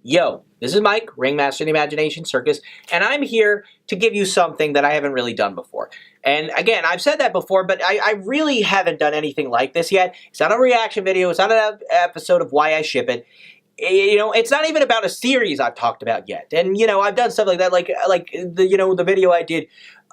Yo, this is Mike, Ringmaster in the Imagination Circus, and I'm here to give you something that I haven't really done before. And again, I've said that before, but I really haven't done anything like this yet. It's not a reaction video, it's not an episode of Why I Ship It. You know, it's not even about a series I've talked about yet. And, you know, I've done stuff like that, like the video I did,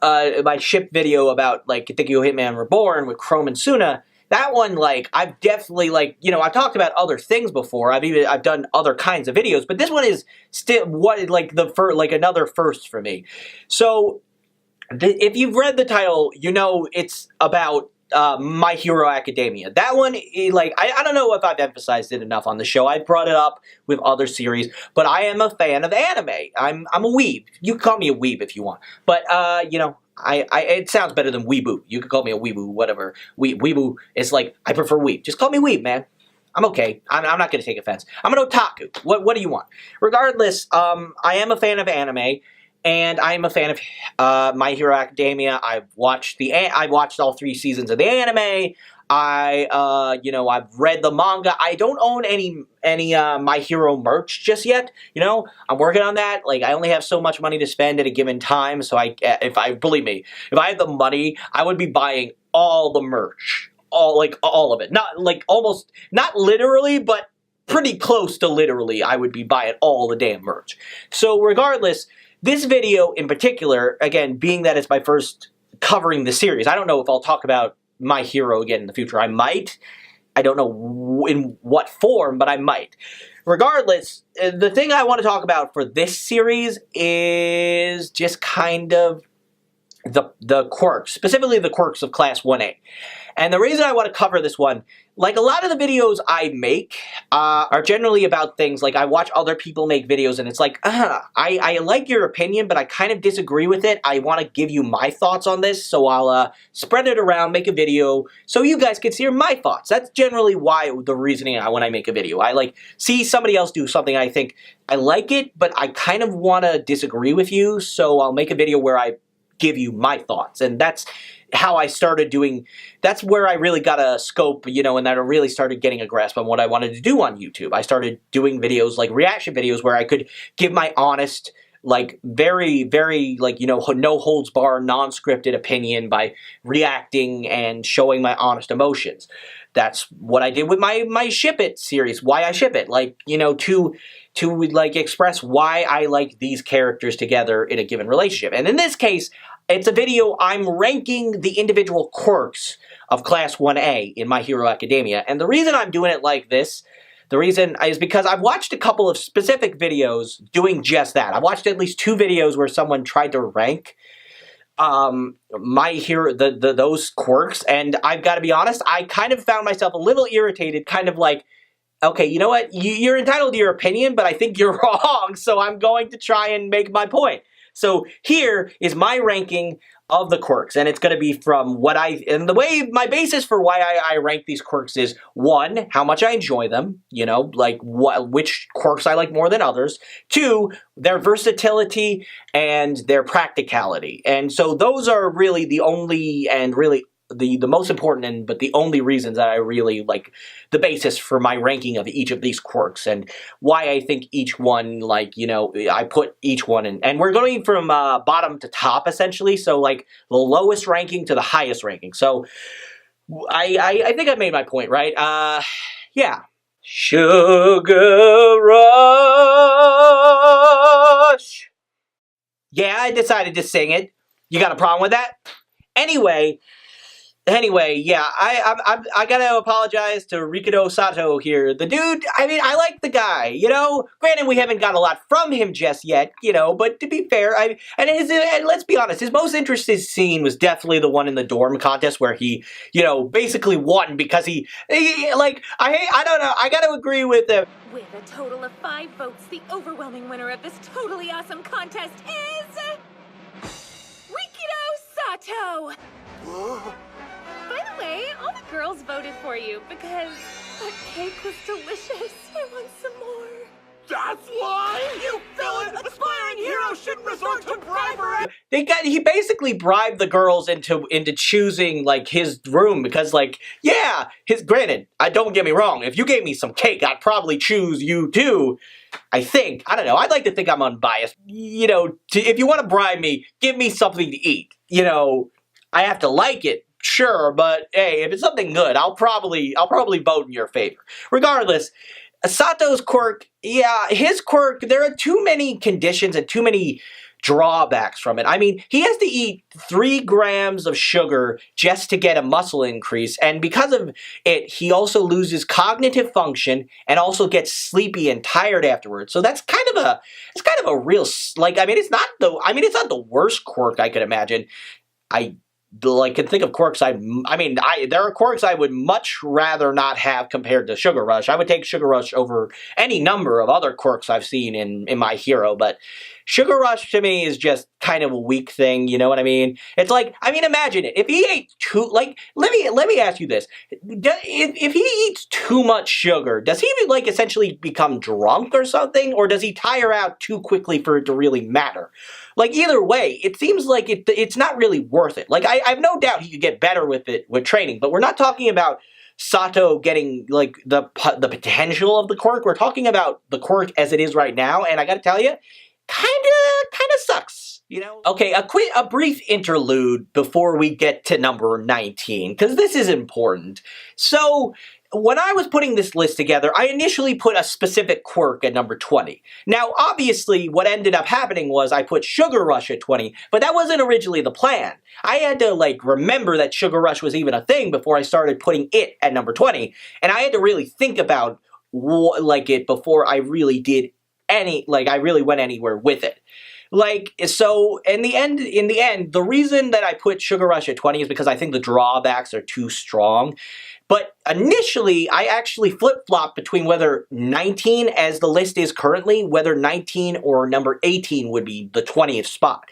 my ship video about, like, Thinking Hitman Reborn with Chrome and Suna. That one, like, I've definitely, like, you know, I've talked about other things before. I've done other kinds of videos, but this one is still another first for me. So, if you've read the title, you know it's about My Hero Academia. That one, like, I don't know if I've emphasized it enough on the show. I brought it up with other series, but I am a fan of anime. I'm a weeb. You can call me a weeb if you want, but you know. It sounds better than weeboo. You can call me a weeboo, whatever. Weeboo is like, I prefer weeb. Just call me weeb, man. I'm okay. I'm not going to take offense. I'm an otaku. What do you want? Regardless, I am a fan of anime, and I am a fan of My Hero Academia. I've watched all 3 seasons of the anime. I've read the manga. I don't own any My Hero merch just yet. You know, I'm working on that. Like, I only have so much money to spend at a given time. So believe me, if I had the money, I would be buying all the merch, all of it. Not literally, but pretty close to literally. I would be buying all the damn merch. So regardless, this video in particular, again, being that it's my first covering the series, I don't know if I'll talk about My Hero again in the future. I might. I don't know in what form, but I might. Regardless, the thing I want to talk about for this series is just kind of the quirks, specifically the quirks of Class 1A. And the reason I want to cover this one, like a lot of the videos I make are generally about things like I watch other people make videos and it's like, I like your opinion, but I kind of disagree with it. I want to give you my thoughts on this, so I'll spread it around, make a video, so you guys can see my thoughts. That's generally the reasoning when I make a video. I like see somebody else do something, I think I like it, but I kind of want to disagree with you, so I'll make a video where I give you my thoughts. And that's how I started doing, that's where I really got a scope, you know, and that I really started getting a grasp on what I wanted to do on YouTube. I started doing videos, like reaction videos, where I could give my honest, like, very, very, like, you know, no holds bar, non-scripted opinion by reacting and showing my honest emotions. That's what I did with my Ship It series, Why I Ship It, like, you know, to like express why I like these characters together in a given relationship. And in this case, it's a video I'm ranking the individual quirks of Class 1A in My Hero Academia. And the reason I'm doing it like this, the reason is because I've watched a couple of specific videos doing just that. I've watched at least 2 videos where someone tried to rank My Hero, those quirks, and I've got to be honest, I kind of found myself a little irritated, kind of like, okay, you know what, you're entitled to your opinion, but I think you're wrong, so I'm going to try and make my point. So here is my ranking of the quirks, and it's going to be from and the way, my basis for why I rank these quirks is, 1, how much I enjoy them, you know, like which quirks I like more than others. 2, their versatility and their practicality. And so those are really the only and really the most important but the only reasons that I really like the basis for my ranking of each of these quirks, and why I think each one, like, you know, I put each one in, and we're going from bottom to top essentially, so like the lowest ranking to the highest ranking. So I think I made my point, right? Yeah. Sugar Rush. Yeah, I decided to sing it. You got a problem with that? Anyway, yeah, I gotta apologize to Rikido Sato here. The dude, I mean, I like the guy, you know? Granted, we haven't got a lot from him just yet, you know, but to be fair, and let's be honest, his most interesting scene was definitely the one in the dorm contest where he, you know, basically won because he like, I don't know, I gotta agree with him. With a total of 5 votes, the overwhelming winner of this totally awesome contest is Rikido Sato! By the way, all the girls voted for you because that cake was delicious. I want some more. That's why you villain aspiring hero shouldn't resort to bribery. He basically bribed the girls into choosing like his room because like yeah, granted, I don't get me wrong, if you gave me some cake, I'd probably choose you too. I think. I don't know. I'd like to think I'm unbiased. You know, if you want to bribe me, give me something to eat. You know, I have to like it, sure, but hey, if it's something good, I'll probably vote in your favor. Regardless, Sato's quirk, yeah, his quirk, there are too many conditions and too many drawbacks from it. I mean, he has to eat 3 grams of sugar just to get a muscle increase, and because of it, he also loses cognitive function and also gets sleepy and tired afterwards. So that's kind of a real, like, I mean, it's not the worst quirk I could imagine. I can think of quirks there are quirks I would much rather not have compared to Sugar Rush. I would take Sugar Rush over any number of other quirks I've seen in my hero, but Sugar Rush to me is just kind of a weak thing, you know what I mean? It's like, I mean, imagine it. If he ate let me ask you this. If he eats too much sugar, does he like essentially become drunk or something? Or does he tire out too quickly for it to really matter? Like, either way, it seems like it's not really worth it. Like, I have no doubt he could get better with it with training, but we're not talking about Sato getting, like, the potential of the quirk. We're talking about the quirk as it is right now, and I gotta tell you, kinda sucks, you know? Okay, a brief interlude before we get to number 19, because this is important. So, when I was putting this list together, I initially put a specific quirk at number 20. Now, obviously, what ended up happening was I put Sugar Rush at 20, but that wasn't originally the plan. I had to, like, remember that Sugar Rush was even a thing before I started putting it at number 20, and I had to really think about, it before I really did I really went anywhere with it. Like, so, in the end, the reason that I put Sugar Rush at 20 is because I think the drawbacks are too strong. But initially, I actually flip-flopped between whether 19, as the list is currently, whether 19 or number 18 would be the 20th spot.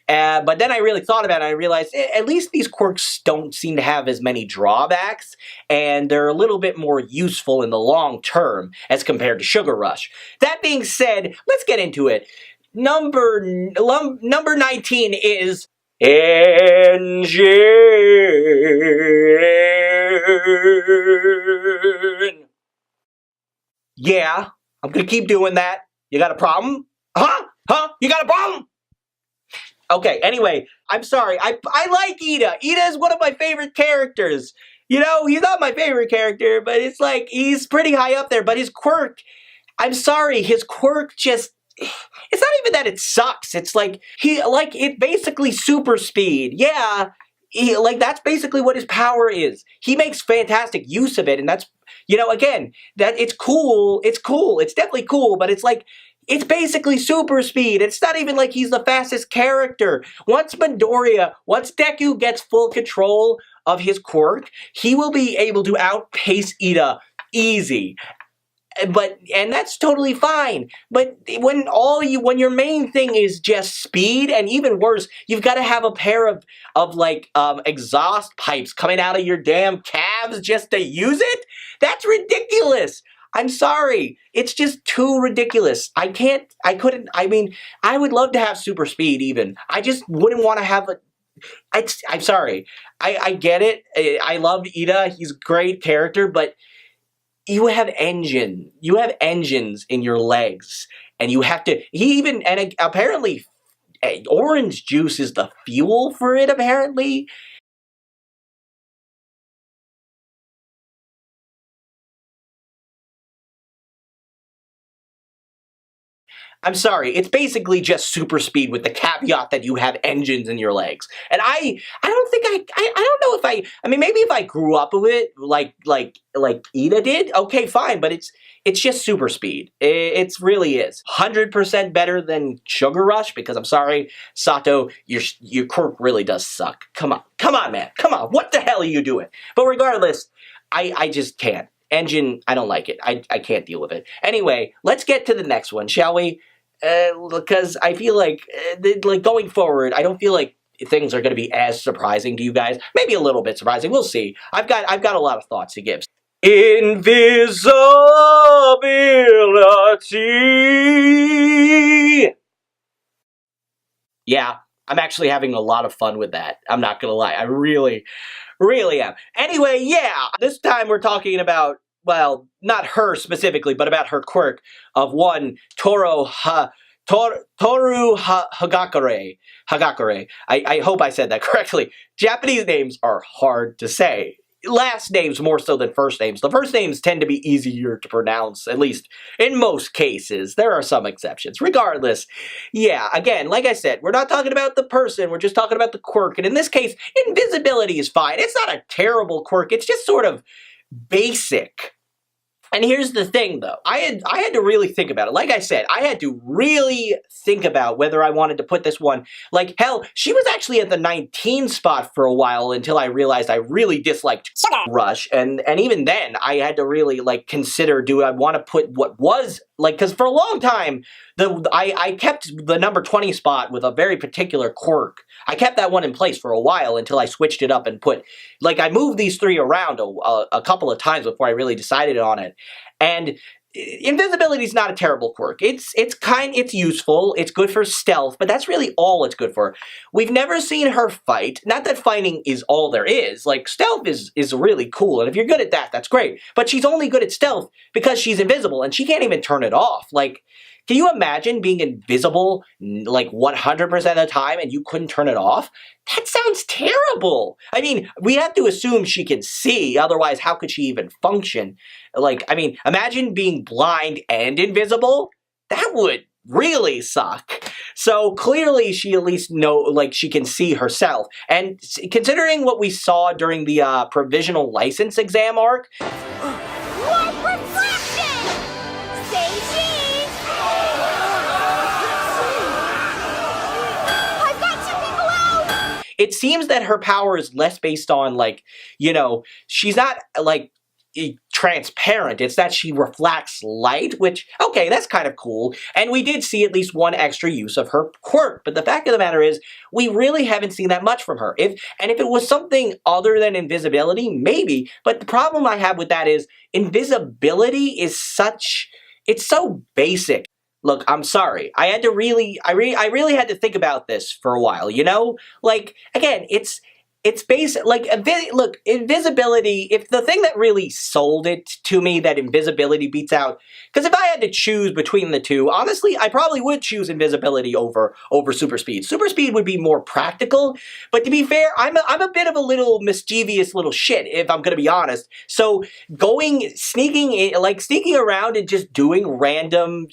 But then I really thought about it, and I realized at least these quirks don't seem to have as many drawbacks, and they're a little bit more useful in the long term as compared to Sugar Rush. That being said, let's get into it. Number 19 is Engine. Yeah, I'm gonna keep doing that. You got a problem? Huh? You got a problem? Okay, anyway, I'm sorry. I like Ida. Ida is one of my favorite characters. You know, he's not my favorite character, but it's like, he's pretty high up there. But his quirk, I'm sorry, his quirk just, it's not even that it sucks. It's like, it basically super speed. Yeah, that's basically what his power is. He makes fantastic use of it, and that's, you know, again, that it's cool. It's definitely cool, but it's like, it's basically super speed. It's not even like he's the fastest character. Once Deku gets full control of his quirk, he will be able to outpace Ida easy. And that's totally fine. But when your main thing is just speed, and even worse, you've got to have a pair of exhaust pipes coming out of your damn calves just to use it? That's ridiculous. I'm sorry. It's just too ridiculous. I would love to have super speed even. I just wouldn't want to have I'm sorry. I get it. I love Ida. He's a great character, but you have engines in your legs, and you have to, apparently orange juice is the fuel for it, apparently. I'm sorry, it's basically just super speed with the caveat that you have engines in your legs. And I don't know if I mean, maybe if I grew up with it, like Ida did, okay, fine, but it's just super speed. It really is. 100% better than Sugar Rush, because I'm sorry, Sato, your quirk really does suck. Come on, man, come on, what the hell are you doing? But regardless, I just can't. Engine, I don't like it. I can't deal with it. Anyway, let's get to the next one, shall we? Because I feel like going forward, I don't feel like things are going to be as surprising to you guys. Maybe a little bit surprising. We'll see. I've got a lot of thoughts to give. Invisibility. let's see. Yeah, I'm actually having a lot of fun with that. I'm not gonna lie. I really am. Anyway, yeah, this time we're talking about, well, not her specifically, but about her quirk of one Hagakure. Hagakure. I hope I said that correctly. Japanese names are hard to say. Last names more so than first names. The first names tend to be easier to pronounce, at least in most cases. There are some exceptions. Regardless, yeah, again, like I said, we're not talking about the person, we're just talking about the quirk. And in this case, invisibility is fine. It's not a terrible quirk, it's just sort of basic. And here's the thing, though. I had to really think about it. Like I said, I had to really think about whether I wanted to put this one. Like, hell, she was actually at the 19 spot for a while until I realized I really disliked Rush. And even then, I had to really, like, consider, do I want to put what was, like, because for a long time, I kept the number 20 spot with a very particular quirk. I kept that one in place for a while until I switched it up and put, like, I moved these three around a couple of times before I really decided on it. And invisibility is not a terrible quirk. It's useful. It's good for stealth, but that's really all it's good for. We've never seen her fight. Not that fighting is all there is. Like, stealth is really cool, and if you're good at that, that's great. But she's only good at stealth because she's invisible, and she can't even turn it off. Like, can you imagine being invisible like 100% of the time and you couldn't turn it off? That sounds terrible. I mean, we have to assume she can see, otherwise how could she even function? Like, I mean, imagine being blind and invisible. That would really suck. So clearly she at least she can see herself. And considering what we saw during the provisional license exam arc, What reflection? Say cheese! I've got two people out! it seems that her power is less based on, like, you know, she's not, like, transparent. It's that she reflects light, which, okay, that's kind of cool. And we did see at least one extra use of her quirk. But the fact of the matter is, we really haven't seen that much from her. If it was something other than invisibility, maybe. But the problem I have with that is invisibility is it's so basic. Look, I'm sorry. I really had to think about this for a while, you know? Like, again, it's basic, like, look, invisibility, if the thing that really sold it to me that invisibility beats out, because if I had to choose between the two, honestly, I probably would choose invisibility over super speed. Super speed would be more practical, but to be fair, I'm a bit of a little mischievous little shit, if I'm gonna be honest. So sneaking around and just doing random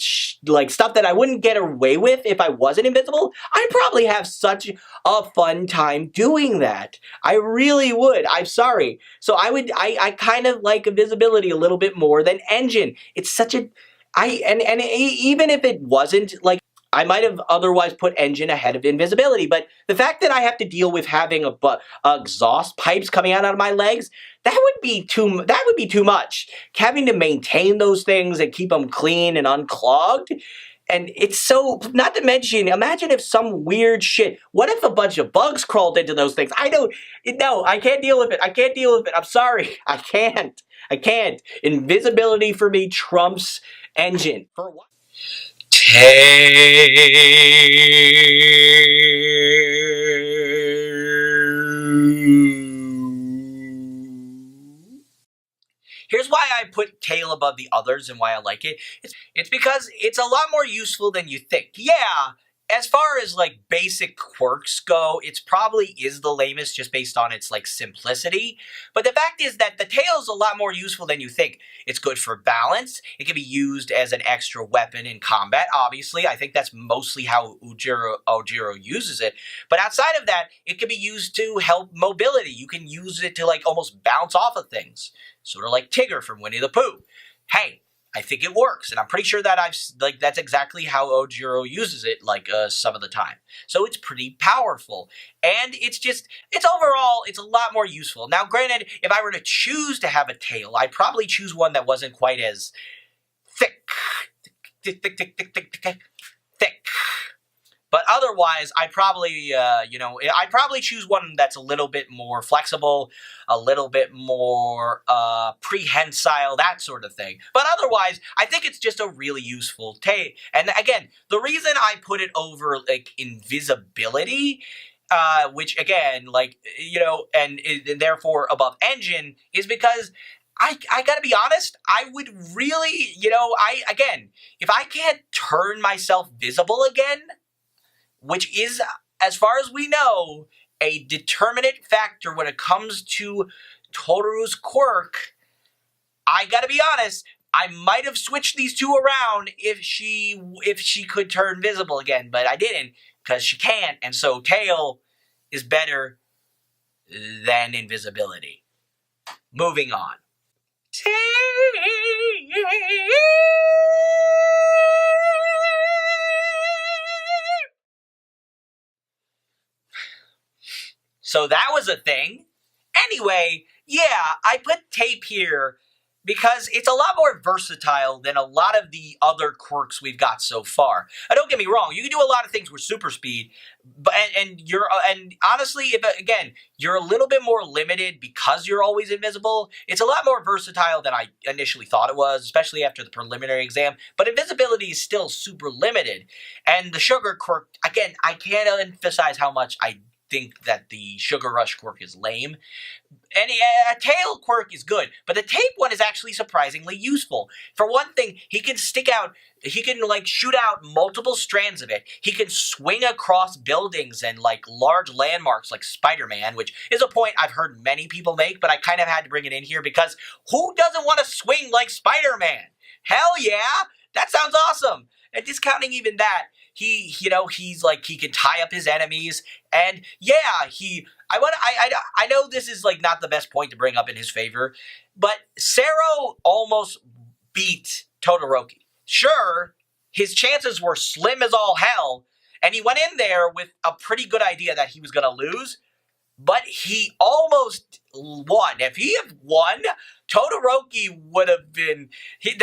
like stuff that I wouldn't get away with if I wasn't invisible, I'd probably have such a fun time doing that. I really would. I'm sorry. So I kind of like invisibility a little bit more than engine. It's such a, even if it wasn't, like, I might have otherwise put engine ahead of invisibility, but the fact that I have to deal with having exhaust pipes coming out of my legs, that would be too much. Having to maintain those things and keep them clean and unclogged. And it's so, not to mention, imagine if some weird shit, what if a bunch of bugs crawled into those things? I can't deal with it. I'm sorry. I can't. Invisibility for me trumps engine. For what? Here's why I put Tail above the others and why I like it. It's because it's a lot more useful than you think. Yeah, as far as, like, basic quirks go, it's probably is the lamest just based on its, like, simplicity. But the fact is that the Tail is a lot more useful than you think. It's good for balance. It can be used as an extra weapon in combat, obviously. I think that's mostly how Ojiro uses it. But outside of that, it can be used to help mobility. You can use it to, like, almost bounce off of things. Sort of like Tigger from Winnie the Pooh. Hey, I think it works, and I'm pretty sure that that's exactly how Ojiro uses it, like, some of the time. So it's pretty powerful, and it's overall, it's a lot more useful. Now, granted, if I were to choose to have a tail, I'd probably choose one that wasn't quite as thick. But otherwise, I'd probably, I'd probably choose one that's a little bit more flexible, a little bit more prehensile, that sort of thing. But otherwise, I think it's just a really useful tape. And again, the reason I put it over like invisibility, which again, and therefore above engine, is because I gotta be honest, I would really, if I can't turn myself visible again, which is, as far as we know, a determinate factor when it comes to Totaru's quirk, I gotta be honest, I might have switched these two around if she could turn visible again, but I didn't, because she can't, and so tail is better than invisibility. Moving on. So that was a thing. Anyway, yeah, I put tape here because it's a lot more versatile than a lot of the other quirks we've got so far. Don't get me wrong, you can do a lot of things with super speed, but and honestly, if you're a little bit more limited because you're always invisible. It's a lot more versatile than I initially thought it was, especially after the preliminary exam. But invisibility is still super limited, and the sugar quirk, again, I can't emphasize how much I think that the Sugar Rush quirk is lame. And a tail quirk is good, but the tape one is actually surprisingly useful. For one thing, he can shoot out multiple strands of it. He can swing across buildings and large landmarks like Spider-Man, which is a point I've heard many people make, but I kind of had to bring it in here because who doesn't want to swing like Spider-Man? Hell yeah! That sounds awesome! And discounting even that, he can tie up his enemies, and yeah, I know this is not the best point to bring up in his favor, but Sero almost beat Todoroki. Sure, his chances were slim as all hell, and he went in there with a pretty good idea that he was going to lose, but he almost won. If he had won, Todoroki would have been. If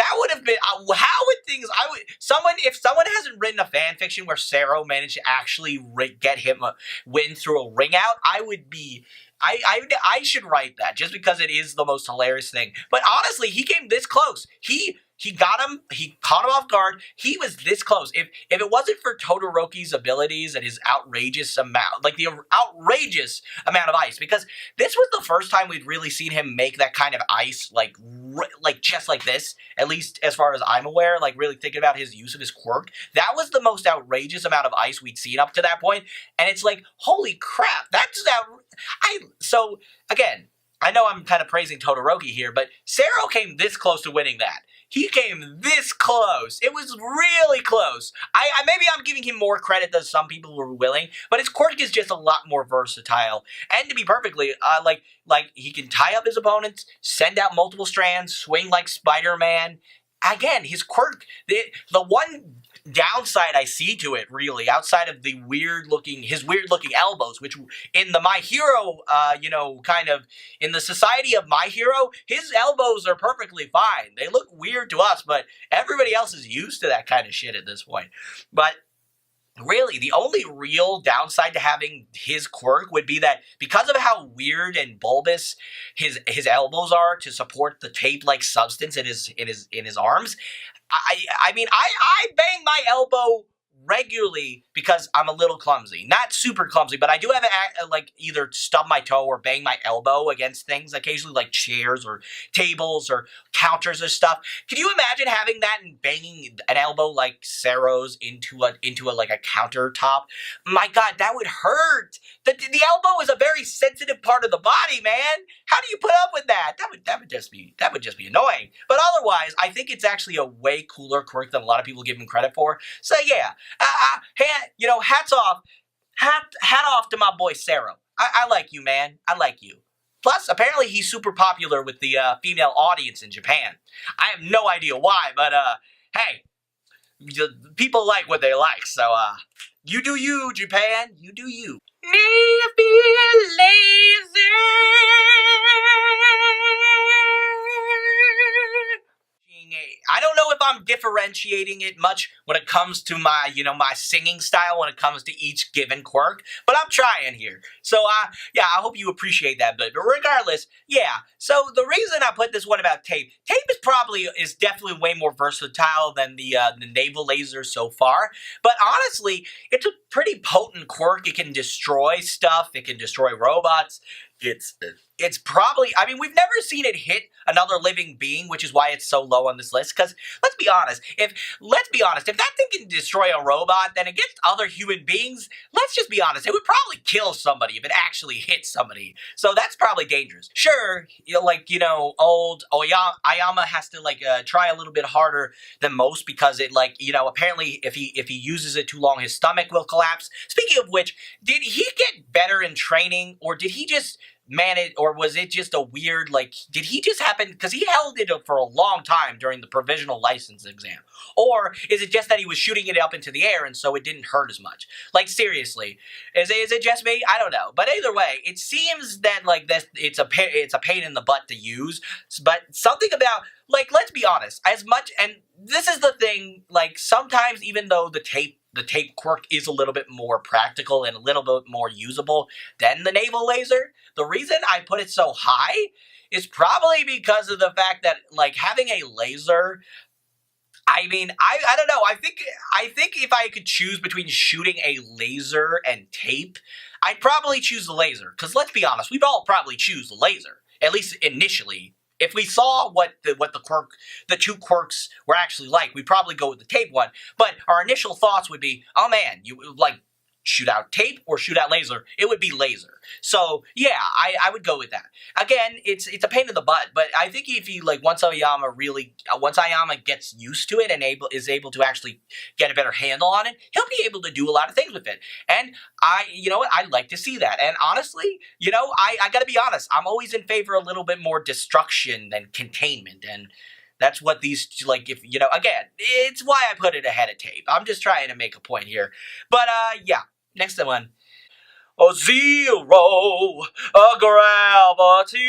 someone hasn't written a fan fiction where Sero managed to actually get him a win through a ring out, I should write that just because it is the most hilarious thing. But honestly, he came this close. He got him. He caught him off guard. He was this close. If it wasn't for Todoroki's abilities and his outrageous amount of ice, because this was the first time we'd really seen him make that kind of ice, just like this. At least as far as I'm aware, really thinking about his use of his quirk, that was the most outrageous amount of ice we'd seen up to that point. And it's holy crap, that's So again, I know I'm kind of praising Todoroki here, but Sero came this close to winning that. He came this close. It was really close. Maybe I'm giving him more credit than some people were willing, but his quirk is just a lot more versatile. And to be perfectly, he can tie up his opponents, send out multiple strands, swing like Spider-Man. Again, his quirk, the one downside I see to it, really, outside of his weird looking elbows, which in the My Hero, in the society of My Hero, his elbows are perfectly fine. They look weird to us, but everybody else is used to that kind of shit at this point. But really, the only real downside to having his quirk would be that because of how weird and bulbous his elbows are to support the tape-like substance in his arms, I bang my elbow regularly because I'm a little clumsy. Not super clumsy, but I do have either stub my toe or bang my elbow against things occasionally, like chairs or tables or counters or stuff. Can you imagine having that and banging an elbow like Sero's into a countertop? My God, that would hurt. The elbow is a very sensitive part of the body, man. How do you put up with that? That would just be annoying. But otherwise, I think it's actually a way cooler quirk than a lot of people give him credit for. So yeah. Hat off to my boy Sero. I like you, man. I like you. Plus, apparently he's super popular with the female audience in Japan. I have no idea why, but hey, people like what they like, so you do you, Japan. You do you. Me feel lazy. I don't know if I'm differentiating it much when it comes to my, my singing style when it comes to each given quirk, but I'm trying here. So, yeah, I hope you appreciate that. But regardless, yeah. So the reason I put this one about tape is definitely way more versatile than the naval laser so far. But honestly, it's a pretty potent quirk. It can destroy stuff. It can destroy robots. It's probably, I mean, we've never seen it hit another living being, which is why it's so low on this list. Because let's be honest, if that thing can destroy a robot, then against other human beings, let's just be honest, it would probably kill somebody if it actually hits somebody. So that's probably dangerous. Sure, old Ayama has to try a little bit harder than most because it apparently if he uses it too long, his stomach will collapse. Speaking of which, did he get better in training, or did he just manage, or was it just a weird, did he just happen, because he held it for a long time during the provisional license exam, or is it just that he was shooting it up into the air and so it didn't hurt as much? Seriously, is it just me? I don't know, but either way, it seems that it's a pain in the butt to use, but something about, let's be honest, as much, and this is the thing, sometimes even though the tape quirk is a little bit more practical and a little bit more usable than the naval laser, the reason I put it so high is probably because of the fact that, having a laser, I mean, I don't know, I think if I could choose between shooting a laser and tape, I'd probably choose the laser, because let's be honest, we'd all probably choose the laser, at least initially. If we saw what the two quirks were actually like, we'd probably go with the tape one. But our initial thoughts would be, oh man, you shoot out tape or shoot out laser? It would be laser. So yeah, I would go with that. Again, it's a pain in the butt, but I think if you once Ayama gets used to it and is able to actually get a better handle on it, he'll be able to do a lot of things with it. And I'd like to see that. And honestly, I gotta be honest, I'm always in favor of a little bit more destruction than containment. And that's what these, again, it's why I put it ahead of tape. I'm just trying to make a point here. But, yeah, next one. A zero, a gravity.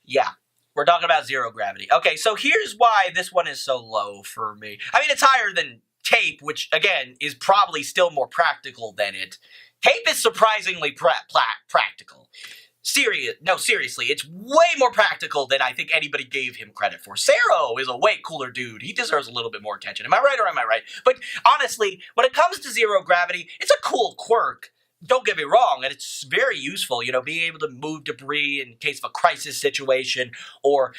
Yeah. We're talking about zero gravity. Okay, so here's why this one is so low for me. I mean, it's higher than tape, which, again, is probably still more practical than it. Tape is surprisingly practical. Seriously, it's way more practical than I think anybody gave him credit for. Zero is a way cooler dude. He deserves a little bit more attention. Am I right or am I right? But honestly, when it comes to zero gravity, it's a cool quirk. Don't get me wrong, and it's very useful, being able to move debris in case of a crisis situation, or,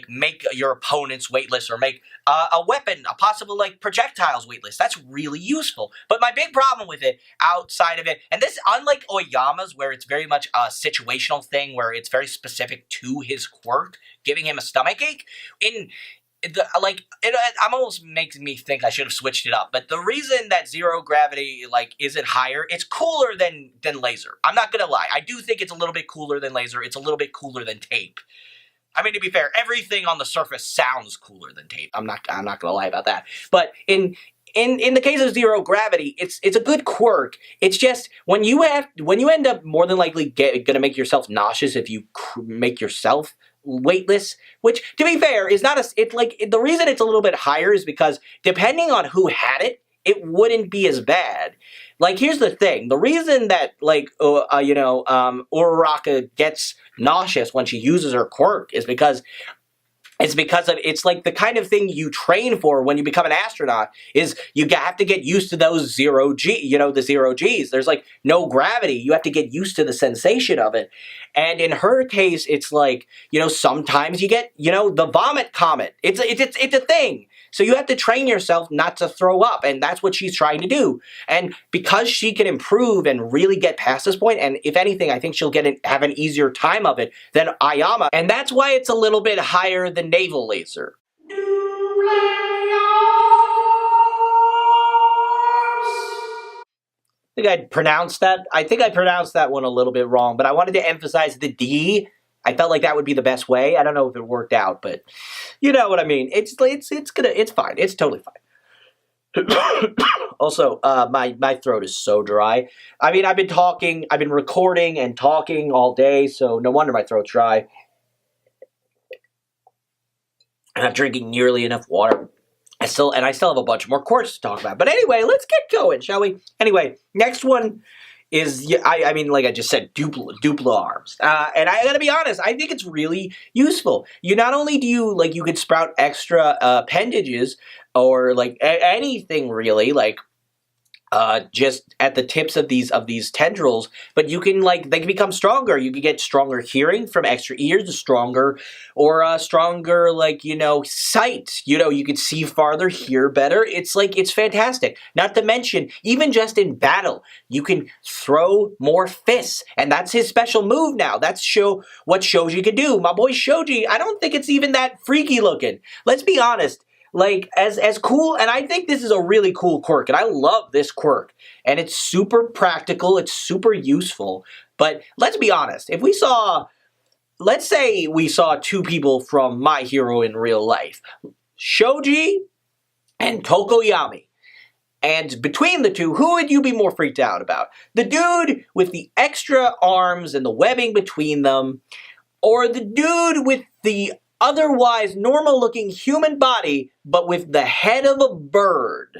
make your opponents weightless, or make a weapon, a possible, projectiles weightless. That's really useful. But my big problem with it, outside of it, and this, unlike Oyama's, where it's very much a situational thing, where it's very specific to his quirk, giving him a stomachache, it almost makes me think I should have switched it up. But the reason that zero gravity isn't higher, it's cooler than laser. I'm not gonna lie. I do think it's a little bit cooler than laser. It's a little bit cooler than tape. I mean, to be fair, everything on the surface sounds cooler than tape. I'm not gonna lie about that. But in the case of zero gravity, it's a good quirk. It's just when you end up more than likely gonna make yourself nauseous if you make yourself weightless, which, to be fair, is not the reason it's a little bit higher is because depending on who had it, it wouldn't be as bad. Here's the thing: the reason that Uraraka gets nauseous when she uses her quirk is because it's the kind of thing you train for when you become an astronaut. Is you have to get used to those the zero G's. There's no gravity. You have to get used to the sensation of it. And in her case, it's sometimes you get, the vomit comet. It's a thing. So you have to train yourself not to throw up, and that's what she's trying to do. And because she can improve and really get past this point, and if anything, I think she'll have an easier time of it than Ayama, and that's why it's a little bit higher than naval laser. I think I pronounced that one a little bit wrong, but I wanted to emphasize the D. I felt like that would be the best way. I don't know if it worked out, but you know what I mean. It's fine. It's totally fine. Also, my throat is so dry. I mean, I've been recording and talking all day, so no wonder my throat's dry. I'm not drinking nearly enough water. I still have a bunch more Quirks to talk about. But anyway, let's get going, shall we? Anyway, next one is, I mean, like I just said, Duplo arms. And I gotta be honest, I think it's really useful. Not only do you could sprout extra appendages or anything really, just at the tips of these tendrils, but you can they can become stronger. You can get stronger hearing from extra ears, stronger sight. You can see farther, hear better. It's fantastic. Not to mention, even just in battle, you can throw more fists, and that's his special move now. That's what Shoji can do. My boy Shoji, I don't think it's even that freaky looking. Let's be honest. As cool, and I think this is a really cool quirk, and I love this quirk, and it's super practical, it's super useful, but let's be honest, let's say we saw two people from My Hero in real life, Shoji and Tokoyami, and between the two, who would you be more freaked out about? The dude with the extra arms and the webbing between them, or the dude with the otherwise normal-looking human body, but with the head of a bird?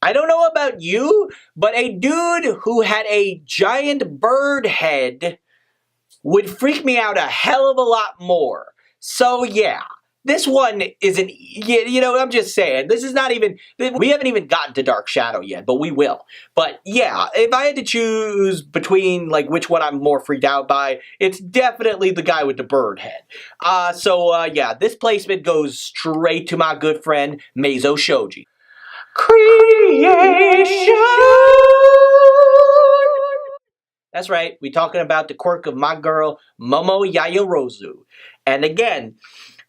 I don't know about you, but a dude who had a giant bird head would freak me out a hell of a lot more. So yeah, this one isn't, I'm just saying, this is not even, we haven't even gotten to Dark Shadow yet, but we will. But yeah, if I had to choose between, which one I'm more freaked out by, it's definitely the guy with the bird head. Yeah, this placement goes straight to my good friend, Meizo Shoji. Creation! That's right, we're talking about the quirk of my girl, Momo Yaoyorozu. And again,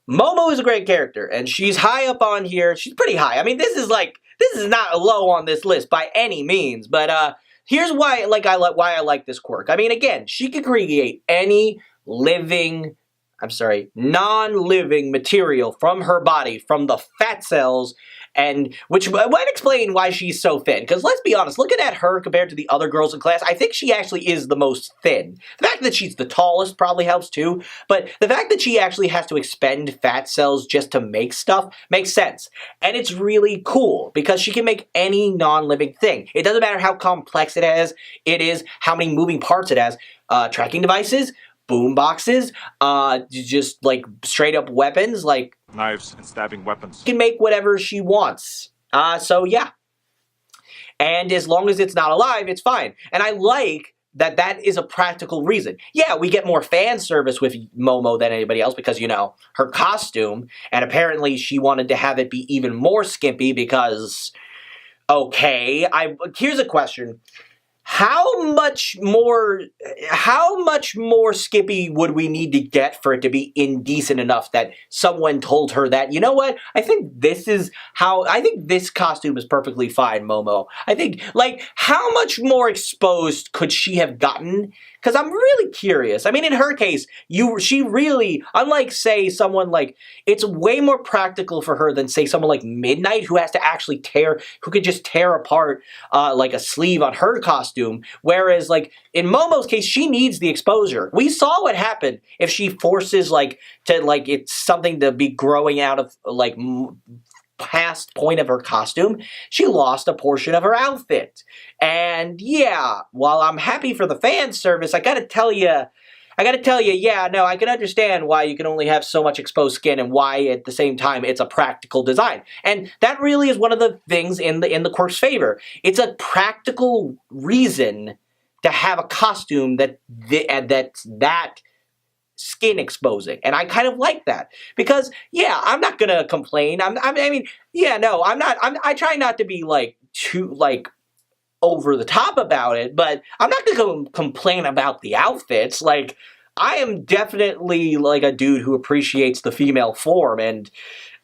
Momo is a great character, and she's high up on here. She's pretty high. I mean, this is not low on this list by any means, but here's why I like this quirk. I mean, again, she can create any non-living material from her body, from the fat cells, and which might explain why she's so thin. Because let's be honest, looking at her compared to the other girls in class, I think she actually is the most thin. The fact that she's the tallest probably helps too, but the fact that she actually has to expend fat cells just to make stuff makes sense. And it's really cool, because she can make any non-living thing. It doesn't matter how complex it is, how many moving parts it has. Tracking devices, boom boxes, just straight up weapons, knives and stabbing weapons. She can make whatever she wants. So yeah. And as long as it's not alive, it's fine. And I like that is a practical reason. Yeah, we get more fan service with Momo than anybody else because, her costume, and apparently she wanted to have it be even more skimpy because, okay, here's a question. How much more skippy would we need to get for it to be indecent enough that someone told her that, you know what, I think this costume is perfectly fine, Momo. I think, how much more exposed could she have gotten? Because I'm really curious. I mean, in her case, she really, unlike, say, someone it's way more practical for her than, say, someone like Midnight, who has to actually who could just tear apart, a sleeve on her costume. Whereas, in Momo's case, she needs the exposure. We saw what happened if she forces, it's something to be growing out of, past point of her costume. She lost a portion of her outfit. And yeah, while I'm happy for the fan service, I gotta tell you, yeah, no, I can understand why you can only have so much exposed skin and why at the same time it's a practical design. And that really is one of the things in the quirk's favor. It's a practical reason to have a costume that's that skin exposing, and I kind of like that because, yeah, I'm not gonna complain. I try not to be too over the top about it, but I'm not gonna complain about the outfits. I am definitely a dude who appreciates the female form, and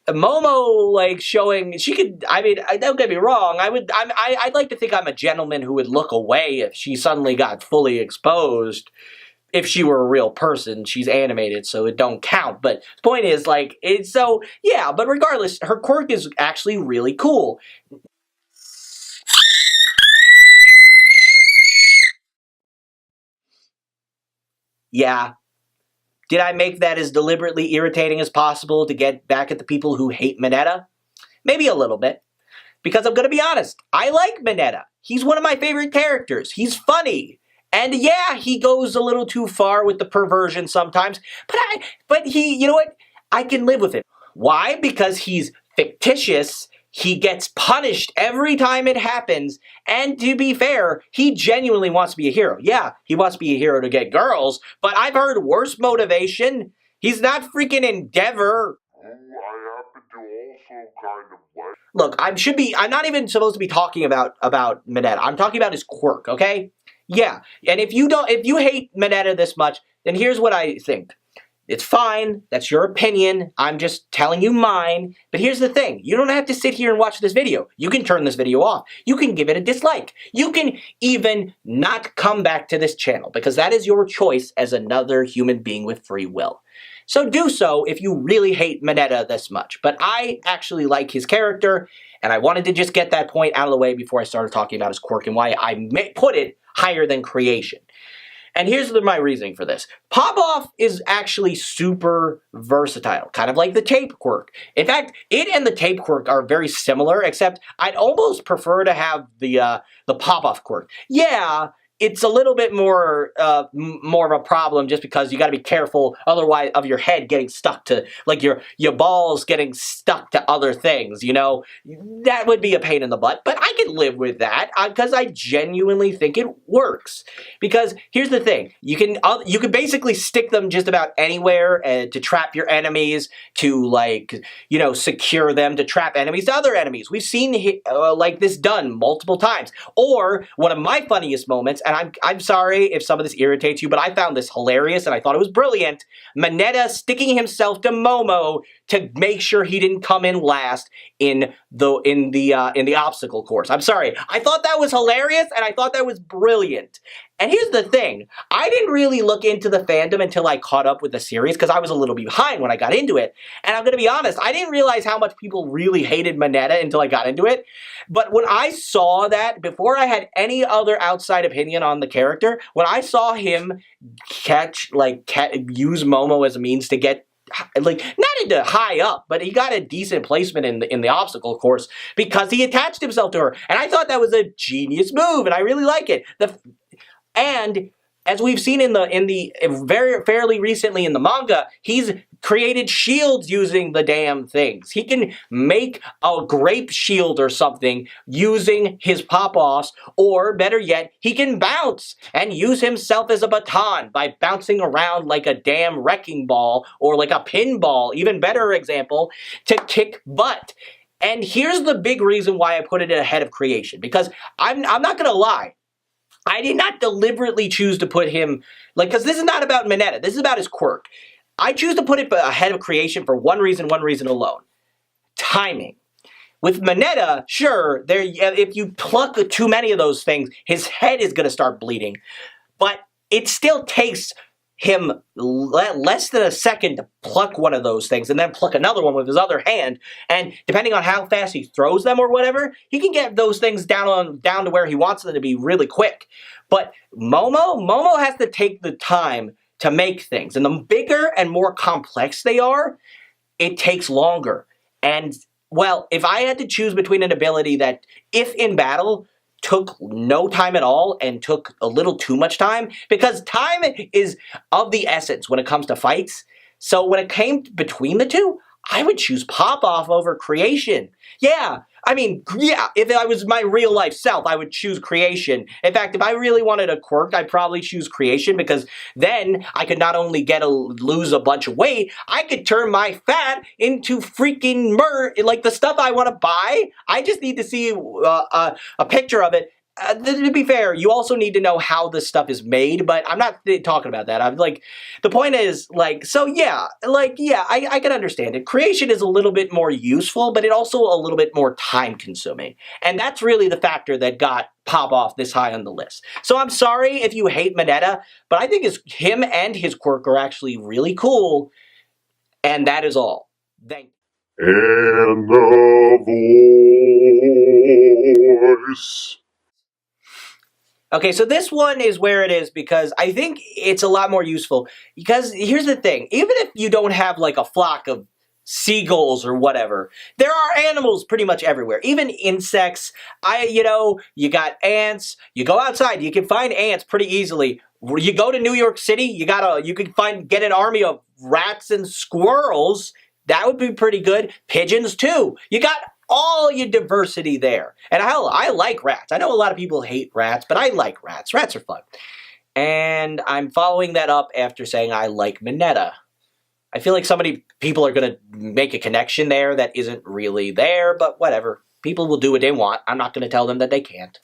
Momo showing she could. I mean, don't get me wrong. I'd like to think I'm a gentleman who would look away if she suddenly got fully exposed. If she were a real person, she's animated, so it don't count. But the point is, it's so, yeah, but regardless, her quirk is actually really cool. Yeah. Did I make that as deliberately irritating as possible to get back at the people who hate Mineta? Maybe a little bit. Because I'm going to be honest, I like Mineta. He's one of my favorite characters. He's funny. And yeah, he goes a little too far with the perversion sometimes. But he, you know what? I can live with it. Why? Because he's fictitious. He gets punished every time it happens. And to be fair, he genuinely wants to be a hero. Yeah, he wants to be a hero to get girls, but I've heard worse motivation. He's not freaking Endeavor. Who I happen to also kind of like. Look, I'm not even supposed to be talking about Mineta. I'm talking about his quirk, okay? Yeah, and if you hate Mineta this much, then here's what I think. It's fine. That's your opinion. I'm just telling you mine. But here's the thing. You don't have to sit here and watch this video. You can turn this video off. You can give it a dislike. You can even not come back to this channel because that is your choice as another human being with free will. So do so if you really hate Mineta this much. But I actually like his character, and I wanted to just get that point out of the way before I started talking about his quirk and why I put it higher than creation. And here's my reasoning for this. Pop-Off is actually super versatile, kind of like the tape quirk. In fact, it and the tape quirk are very similar, except I'd almost prefer to have the Pop-Off quirk. Yeah, it's a little bit more of a problem just because you got to be careful otherwise of your head getting stuck to, like your balls getting stuck to other things, you know? That would be a pain in the butt, but I can live with that because I genuinely think it works. Because here's the thing, you can basically stick them just about anywhere to trap your enemies, to like, you know, secure them, to trap enemies to other enemies. We've seen like this done multiple times. Or one of my funniest moments, and I'm sorry if some of this irritates you, but I found this hilarious and I thought it was brilliant. Mineta sticking himself to Momo to make sure he didn't come in last in the obstacle course. I'm sorry. I thought that was hilarious and I thought that was brilliant. And here's the thing. I didn't really look into the fandom until I caught up with the series because I was a little behind when I got into it. And I'm going to be honest, I didn't realize how much people really hated Mineta until I got into it. But when I saw that, before I had any other outside opinion on the character, when I saw him use Momo as a means to get, like, not into high up, but he got a decent placement in the obstacle course because he attached himself to her. And I thought that was a genius move, and I really like it. And as we've seen very fairly recently in the manga, he's created shields using the damn things. He can make a grape shield or something using his pop-offs, or better yet, he can bounce and use himself as a baton by bouncing around like a damn wrecking ball or like a pinball, even better example, to kick butt. And here's the big reason why I put it ahead of creation, because I'm not gonna lie. I did not deliberately choose to put him, like, because this is not about Mineta. This is about his quirk. I choose to put it ahead of creation for one reason alone. Timing. With Mineta, sure, if you pluck too many of those things, his head is going to start bleeding. But it still takes him less than a second to pluck one of those things and then pluck another one with his other hand. And depending on how fast he throws them or whatever, he can get those things down to where he wants them to be really quick. But Momo has to take the time to make things. And the bigger and more complex they are, it takes longer. And, well, if I had to choose between an ability that, if in battle, took no time at all and took a little too much time, because time is of the essence when it comes to fights. So when it came between the two, I would choose Pop-Off over creation. Yeah, I mean, yeah, if I was my real life self, I would choose creation. In fact, if I really wanted a quirk, I'd probably choose creation, because then I could not only lose a bunch of weight, I could turn my fat into freaking like the stuff I want to buy. I just need to see a picture of it. To be fair, you also need to know how this stuff is made, but I'm not talking about that. I'm like, the point is, like, so yeah, I can understand it. Creation is a little bit more useful, but it also a little bit more time consuming. And that's really the factor that got Pop-Off this high on the list. So I'm sorry if you hate Mineta, but I think him and his quirk are actually really cool. And that is all. Thank you. And the voice. Okay, so this one is where it is because I think it's a lot more useful. Because here's the thing, even if you don't have like a flock of seagulls or whatever, there are animals pretty much everywhere. Even insects. You got ants. You go outside, you can find ants pretty easily. You go to New York City, you can get an army of rats and squirrels. That would be pretty good. Pigeons too. You got all your diversity there. And hell, I like rats. I know a lot of people hate rats, but I like rats. Rats are fun. And I'm following that up after saying I like Mineta. I feel like so many people are going to make a connection there that isn't really there, but whatever. People will do what they want. I'm not going to tell them that they can't.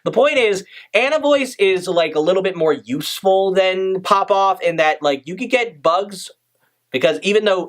The point is, Anna Voice is like a little bit more useful than Pop Off in that like you could get bugs because even though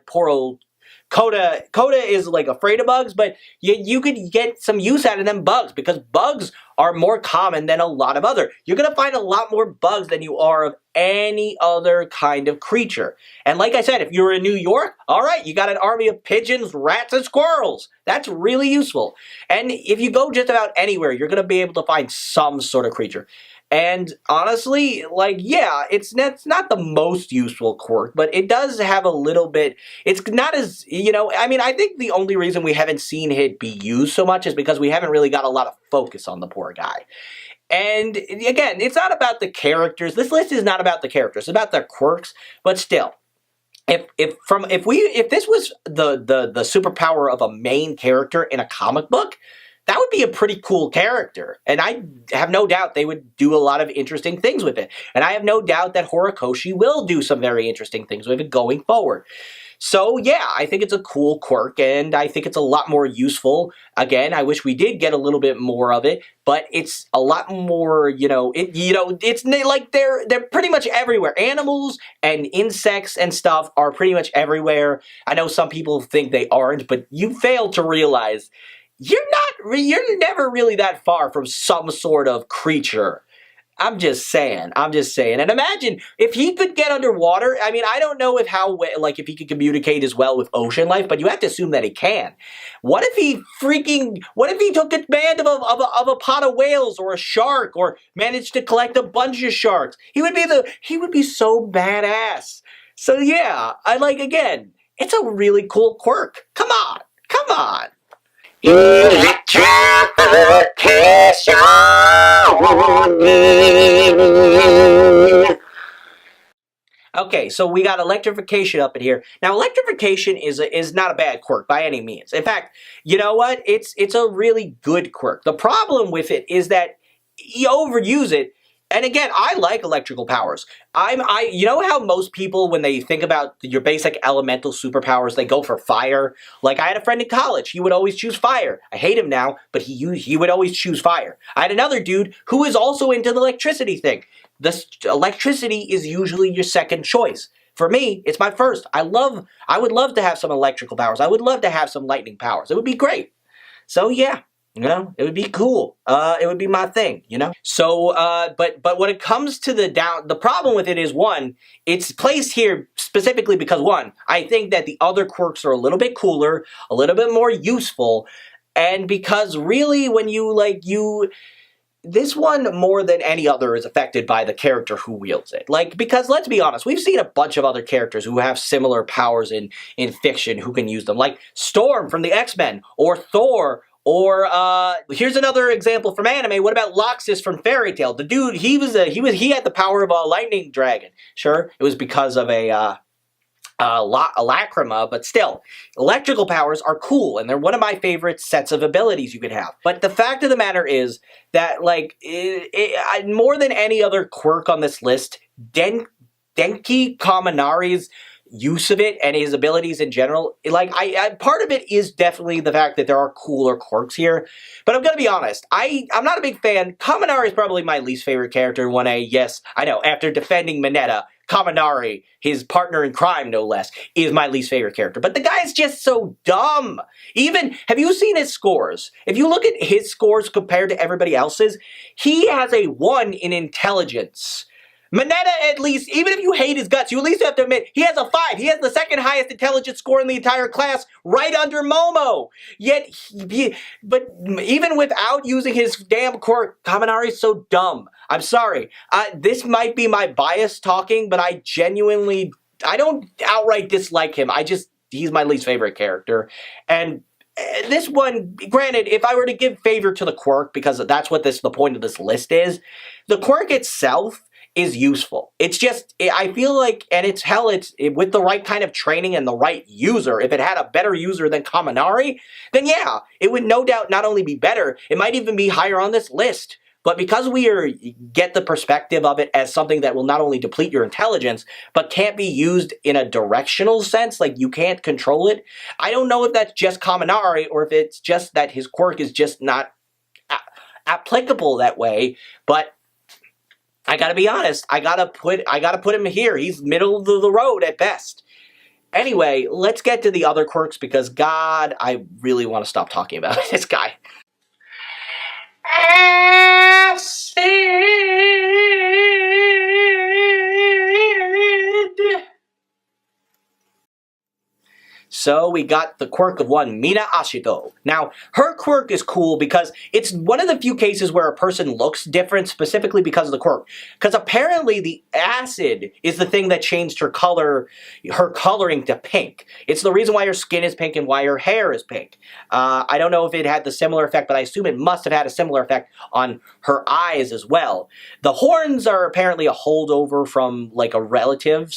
poor old Coda is like afraid of bugs, but you could get some use out of them bugs because bugs are more common than a lot of other. You're going to find a lot more bugs than you are of any other kind of creature. And like I said, if you're in New York, all right, you got an army of pigeons, rats, and squirrels. That's really useful. And if you go just about anywhere, you're going to be able to find some sort of creature. And honestly, like, yeah, it's not the most useful quirk, but it does have a little bit, it's not as, I think the only reason we haven't seen it be used so much is because we haven't really got a lot of focus on the poor guy. And again, it's not about the characters. This list is not about the characters. It's about their quirks, but still. If this was the superpower of a main character in a comic book, that would be a pretty cool character. And I have no doubt they would do a lot of interesting things with it. And I have no doubt that Horikoshi will do some very interesting things with it going forward. So yeah, I think it's a cool quirk, and I think it's a lot more useful. Again, I wish we did get a little bit more of it, but it's a lot more, it's like they're pretty much everywhere. Animals and insects and stuff are pretty much everywhere. I know some people think they aren't, but you fail to realize you're never really that far from some sort of creature. I'm just saying. And imagine if he could get underwater. I mean, I don't know if he could communicate as well with ocean life, but you have to assume that he can. What if he took command of a pot of whales or a shark, or managed to collect a bunch of sharks? He would be so badass. So yeah, again, it's a really cool quirk. Come on. Okay, so we got electrification up in here. Now, electrification is not a bad quirk by any means. In fact, you know what? It's a really good quirk. The problem with it is that you overuse it. And again, I like electrical powers. You know how most people, when they think about your basic elemental superpowers, they go for fire? Like, I had a friend in college. He would always choose fire. I hate him now, but he would always choose fire. I had another dude who is also into the electricity thing. The electricity is usually your second choice. For me, it's my first. I would love to have some electrical powers. I would love to have some lightning powers. It would be great. So yeah. It would be cool. It would be my thing, So, but when it comes to the problem with it is, one, it's placed here specifically because, one, I think that the other quirks are a little bit cooler, a little bit more useful, and because really when this one more than any other is affected by the character who wields it. Because let's be honest, we've seen a bunch of other characters who have similar powers in fiction who can use them, like Storm from the X-Men, or Thor. Or here's another example from anime. What about Loxus from Fairy Tail? The dude, he had the power of a lightning dragon. Sure, it was because of a lacrima, but still, electrical powers are cool, and they're one of my favorite sets of abilities you could have. But the fact of the matter is that, more than any other quirk on this list, Denki Kaminari's use of it and his abilities in general, part of it is definitely the fact that there are cooler quirks here, but I'm gonna be honest, I'm not a big fan. Kaminari is probably my least favorite character in 1A. Yes, I know, after defending Mineta, Kaminari, his partner in crime no less, is my least favorite character, but the guy's just so dumb. Have you seen his scores? If you look at his scores compared to everybody else's, he has a 1 in intelligence. Mineta, at least, even if you hate his guts, you at least have to admit, he has a 5. He has the second highest intelligence score in the entire class, right under Momo. Yet, but even without using his damn quirk, Kaminari's so dumb. I'm sorry. This might be my bias talking, but I don't outright dislike him. He's my least favorite character. And this one, granted, if I were to give favor to the quirk, because that's what the point of this list is, the quirk itself is useful. It's just, I feel like, and it's with the right kind of training and the right user, if it had a better user than Kaminari, then yeah, it would no doubt not only be better, it might even be higher on this list. But because get the perspective of it as something that will not only deplete your intelligence, but can't be used in a directional sense, like you can't control it, I don't know if that's just Kaminari or if it's just that his quirk is just not applicable that way, but I gotta be honest, I gotta put him here. He's middle of the road at best. Anyway, let's get to the other quirks because, God, I really want to stop talking about this guy. Acid. So we got the quirk of one Mina Ashito. Now, her quirk is cool because it's one of the few cases where a person looks different specifically because of the quirk. Because apparently the acid is the thing that changed her coloring to pink. It's the reason why her skin is pink and why her hair is pink. I don't know if it had the similar effect, but I assume it must have had a similar effect on her eyes as well. The horns are apparently a holdover from like a relative,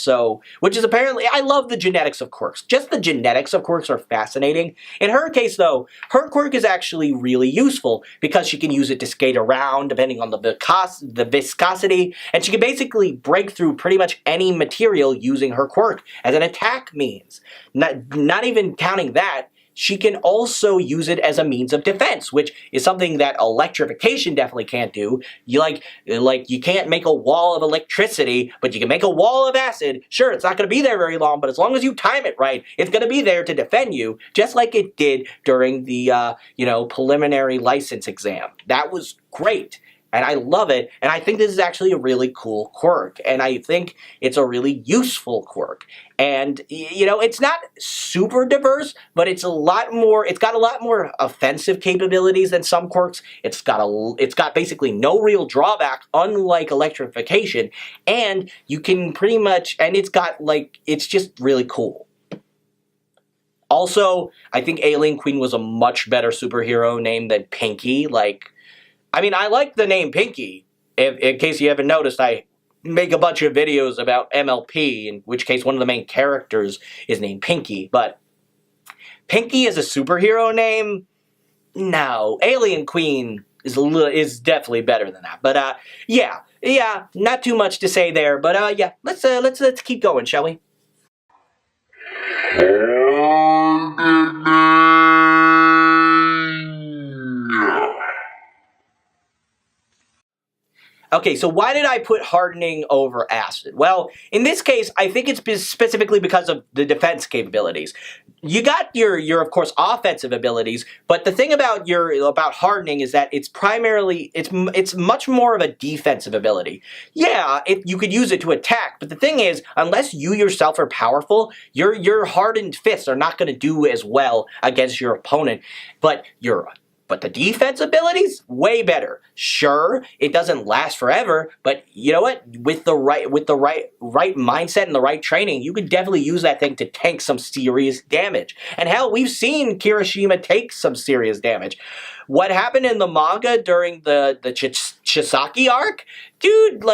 which is apparently, I love the genetics of quirks. Just the genetics of quirks are fascinating. In her case though, her quirk is actually really useful because she can use it to skate around depending on the viscosity, and she can basically break through pretty much any material using her quirk as an attack means. Not even counting that, she can also use it as a means of defense, which is something that electrification definitely can't do. You can't make a wall of electricity, but you can make a wall of acid. Sure, it's not going to be there very long, but as long as you time it right, it's going to be there to defend you, just like it did during the preliminary license exam. That was great. And I love it, and I think this is actually a really cool quirk, and I think it's a really useful quirk. And, it's not super diverse, but it's got a lot more offensive capabilities than some quirks. It's got basically no real drawback, unlike electrification, and you can pretty much, and it's just really cool. Also, I think Alien Queen was a much better superhero name than Pinky, I like the name Pinky. In case you haven't noticed, I make a bunch of videos about MLP, in which case one of the main characters is named Pinky. But Pinky as a superhero name? No. Alien Queen is definitely better than that. But yeah, not too much to say there. But yeah, let's keep going, shall we? Okay, so why did I put hardening over acid? Well, in this case, I think it's specifically because of the defense capabilities. You got your of course offensive abilities, but the thing about hardening is that it's much more of a defensive ability. Yeah, you could use it to attack, but the thing is, unless you yourself are powerful, your hardened fists are not going to do as well against your opponent. But the defense abilities, way better. Sure, it doesn't last forever, but you know what? With the right mindset and the right training, you could definitely use that thing to tank some serious damage. And hell, we've seen Kirishima take some serious damage. What happened in the manga during the Chisaki arc? Dude,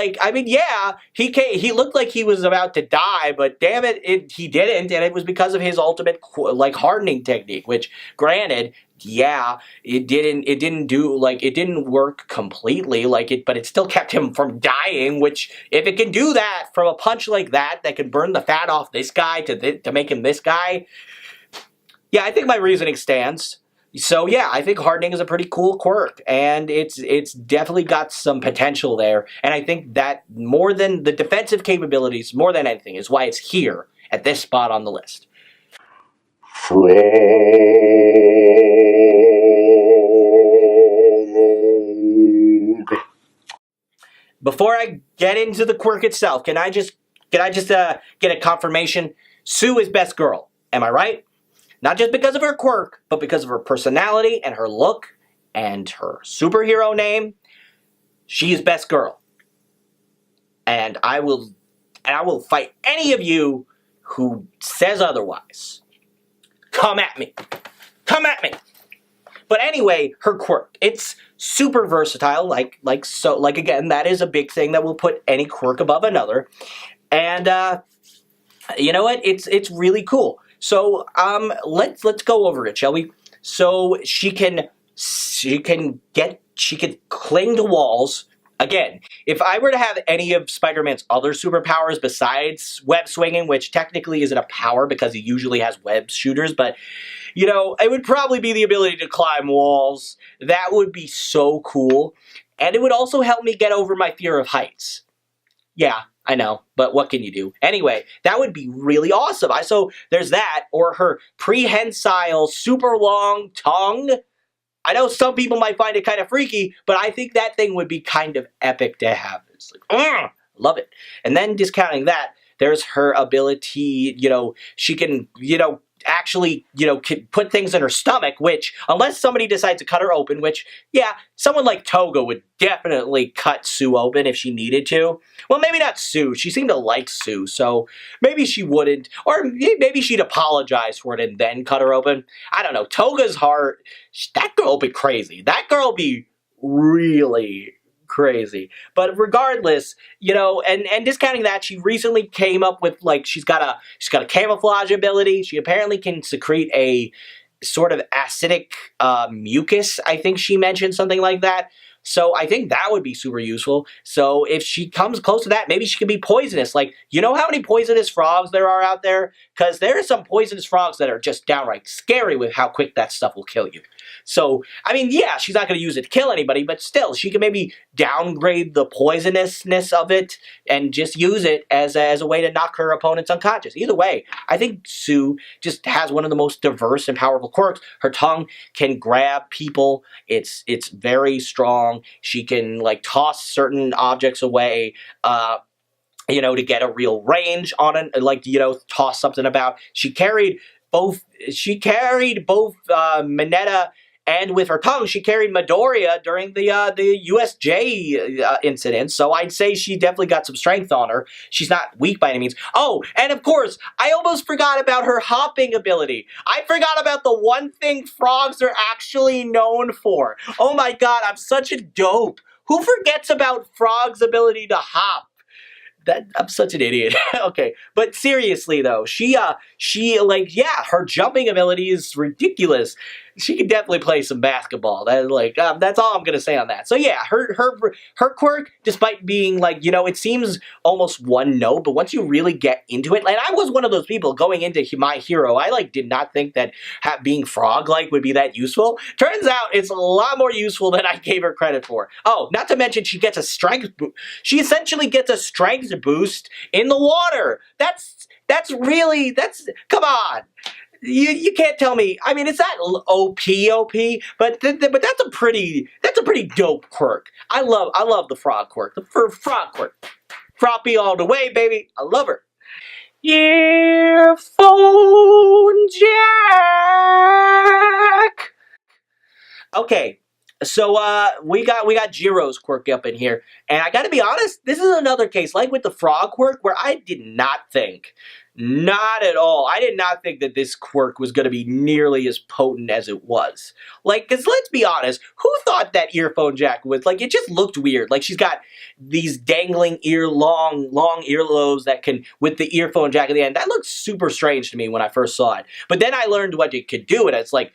yeah, he looked like he was about to die, but damn it, he didn't, and it was because of his ultimate hardening technique, which, granted, yeah, it didn't work completely but it still kept him from dying, which, if it can do that from a punch like that can burn the fat off this guy to make him this guy, yeah, I think my reasoning stands. So yeah, I think hardening is a pretty cool quirk, and it's definitely got some potential there, and I think that more than the defensive capabilities, more than anything, is why it's here at this spot on the list. before I get into the quirk itself, can I just get a confirmation? Sue is best girl. Am I right? Not just because of her quirk, but because of her personality and her look and her superhero name. She is best girl. And I will fight any of you who says otherwise. Come at me. Come at me. But anyway, her quirk. It's super versatile, like again, that is a big thing that will put any quirk above another. And you know what? It's really cool. So let's go over it, shall we? So she can cling to walls. Again, if I were to have any of Spider-Man's other superpowers besides web swinging, which technically isn't a power because he usually has web shooters, but you know, it would probably be the ability to climb walls. That would be so cool. And it would also help me get over my fear of heights. Yeah, I know, but what can you do? Anyway, that would be really awesome. So there's that, or her prehensile, super long tongue. I know some people might find it kind of freaky, but I think that thing would be kind of epic to have. It's like, love it. And then discounting that, there's her ability, you know, she can, you know, actually, you know, put things in her stomach, which, unless somebody decides to cut her open, which, yeah, someone like Toga would definitely cut Sue open if she needed to. Well, maybe not Sue. She seemed to like Sue, so maybe she wouldn't. Or maybe she'd apologize for it and then cut her open. I don't know. Toga's heart, that girl will be crazy. That girl will be really crazy. But regardless, you know, and discounting that, she recently came up with, like, she's got a camouflage ability. She apparently can secrete a sort of acidic mucus. I think she mentioned something like that. So I think that would be super useful. So if she comes close to that, maybe she could be poisonous. Like, you know how many poisonous frogs there are out there? Because there are some poisonous frogs that are just downright scary with how quick that stuff will kill you. So, I mean, yeah, she's not going to use it to kill anybody, but still, she can maybe downgrade the poisonousness of it and just use it as a way to knock her opponents unconscious. Either way, I think Sue just has one of the most diverse and powerful quirks. Her tongue can grab people. It's very strong. She can, like, toss certain objects away, you know, to get a real range on it, like, you know, toss something about. She carried both Mineta, and with her tongue, she carried Midoriya during the USJ incident. So I'd say she definitely got some strength on her. She's not weak by any means. Oh, and of course, I almost forgot about her hopping ability. I forgot about the one thing frogs are actually known for. Oh my god, I'm such a dope. Who forgets about frogs' ability to hop? I'm such an idiot. Okay, but seriously though, she like, yeah, her jumping ability is ridiculous. She can definitely play some basketball. That's all I'm gonna say on that. So yeah, her quirk, despite being, like, you know, it seems almost one note, but once you really get into it, like, I was one of those people going into My Hero, I did not think that being frog-like would be that useful. Turns out it's a lot more useful than I gave her credit for. Oh, not to mention she gets a strength boost. She essentially gets a strength boost in the water. That's come on. You can't tell me. I mean, it's not OP, but that's a pretty dope quirk. I love the frog quirk. The frog quirk. Froppy all the way, baby. I love her. Earphone Jack. Okay. So we got Jiro's quirk up in here, and I gotta be honest, this is another case, like with the frog quirk, where I did not think, not at all, I did not think that this quirk was gonna be nearly as potent as it was. Like, because let's be honest, who thought that Earphone Jack was, like, it just looked weird. Like, she's got these dangling long earlobes that can, with the earphone jack at the end. That looked super strange to me when I first saw it. But then I learned what it could do, and it's like,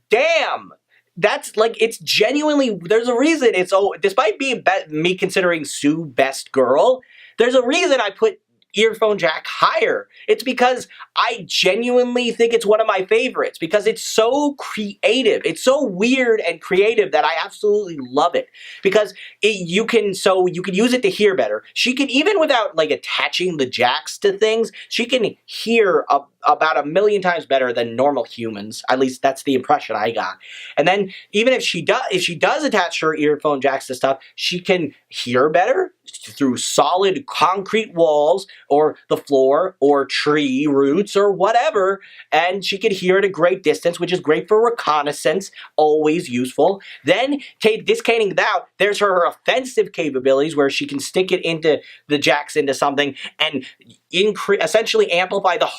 damn! That's, like, it's genuinely, there's a reason it's, despite being me considering Sue best girl, there's a reason I put Earphone Jack higher. It's because I genuinely think it's one of my favorites, because it's so creative. It's so weird and creative that I absolutely love it. Because you can use it to hear better. She can, even without, like, attaching the jacks to things, she can hear about 1,000,000 times better than normal humans. At least that's the impression I got. And then even if she does attach her earphone jacks to stuff, she can hear better. through solid concrete walls or the floor or tree roots or whatever, and she can hear at a great distance, which is great for reconnaissance, always useful. Then, discounting that, there's her offensive capabilities where she can stick it into the jacks into something and essentially amplify the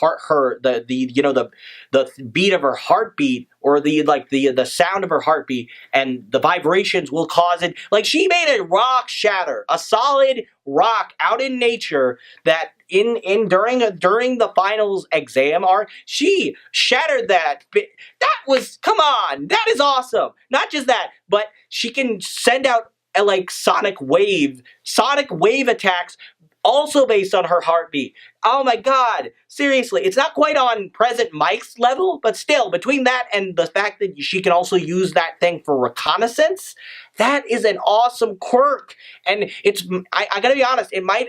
beat of her heartbeat, or the sound of her heartbeat, and the vibrations will cause it. Like, she made a rock shatter, a solid rock out in nature that during the finals exam arc, she shattered that. That was, come on, that is awesome. Not just that, but she can send out sonic wave attacks, also based on her heartbeat. Oh my god, seriously, it's not quite on Present Mike's level, but still, between that and the fact that she can also use that thing for reconnaissance, that is an awesome quirk. And I gotta be honest, it might,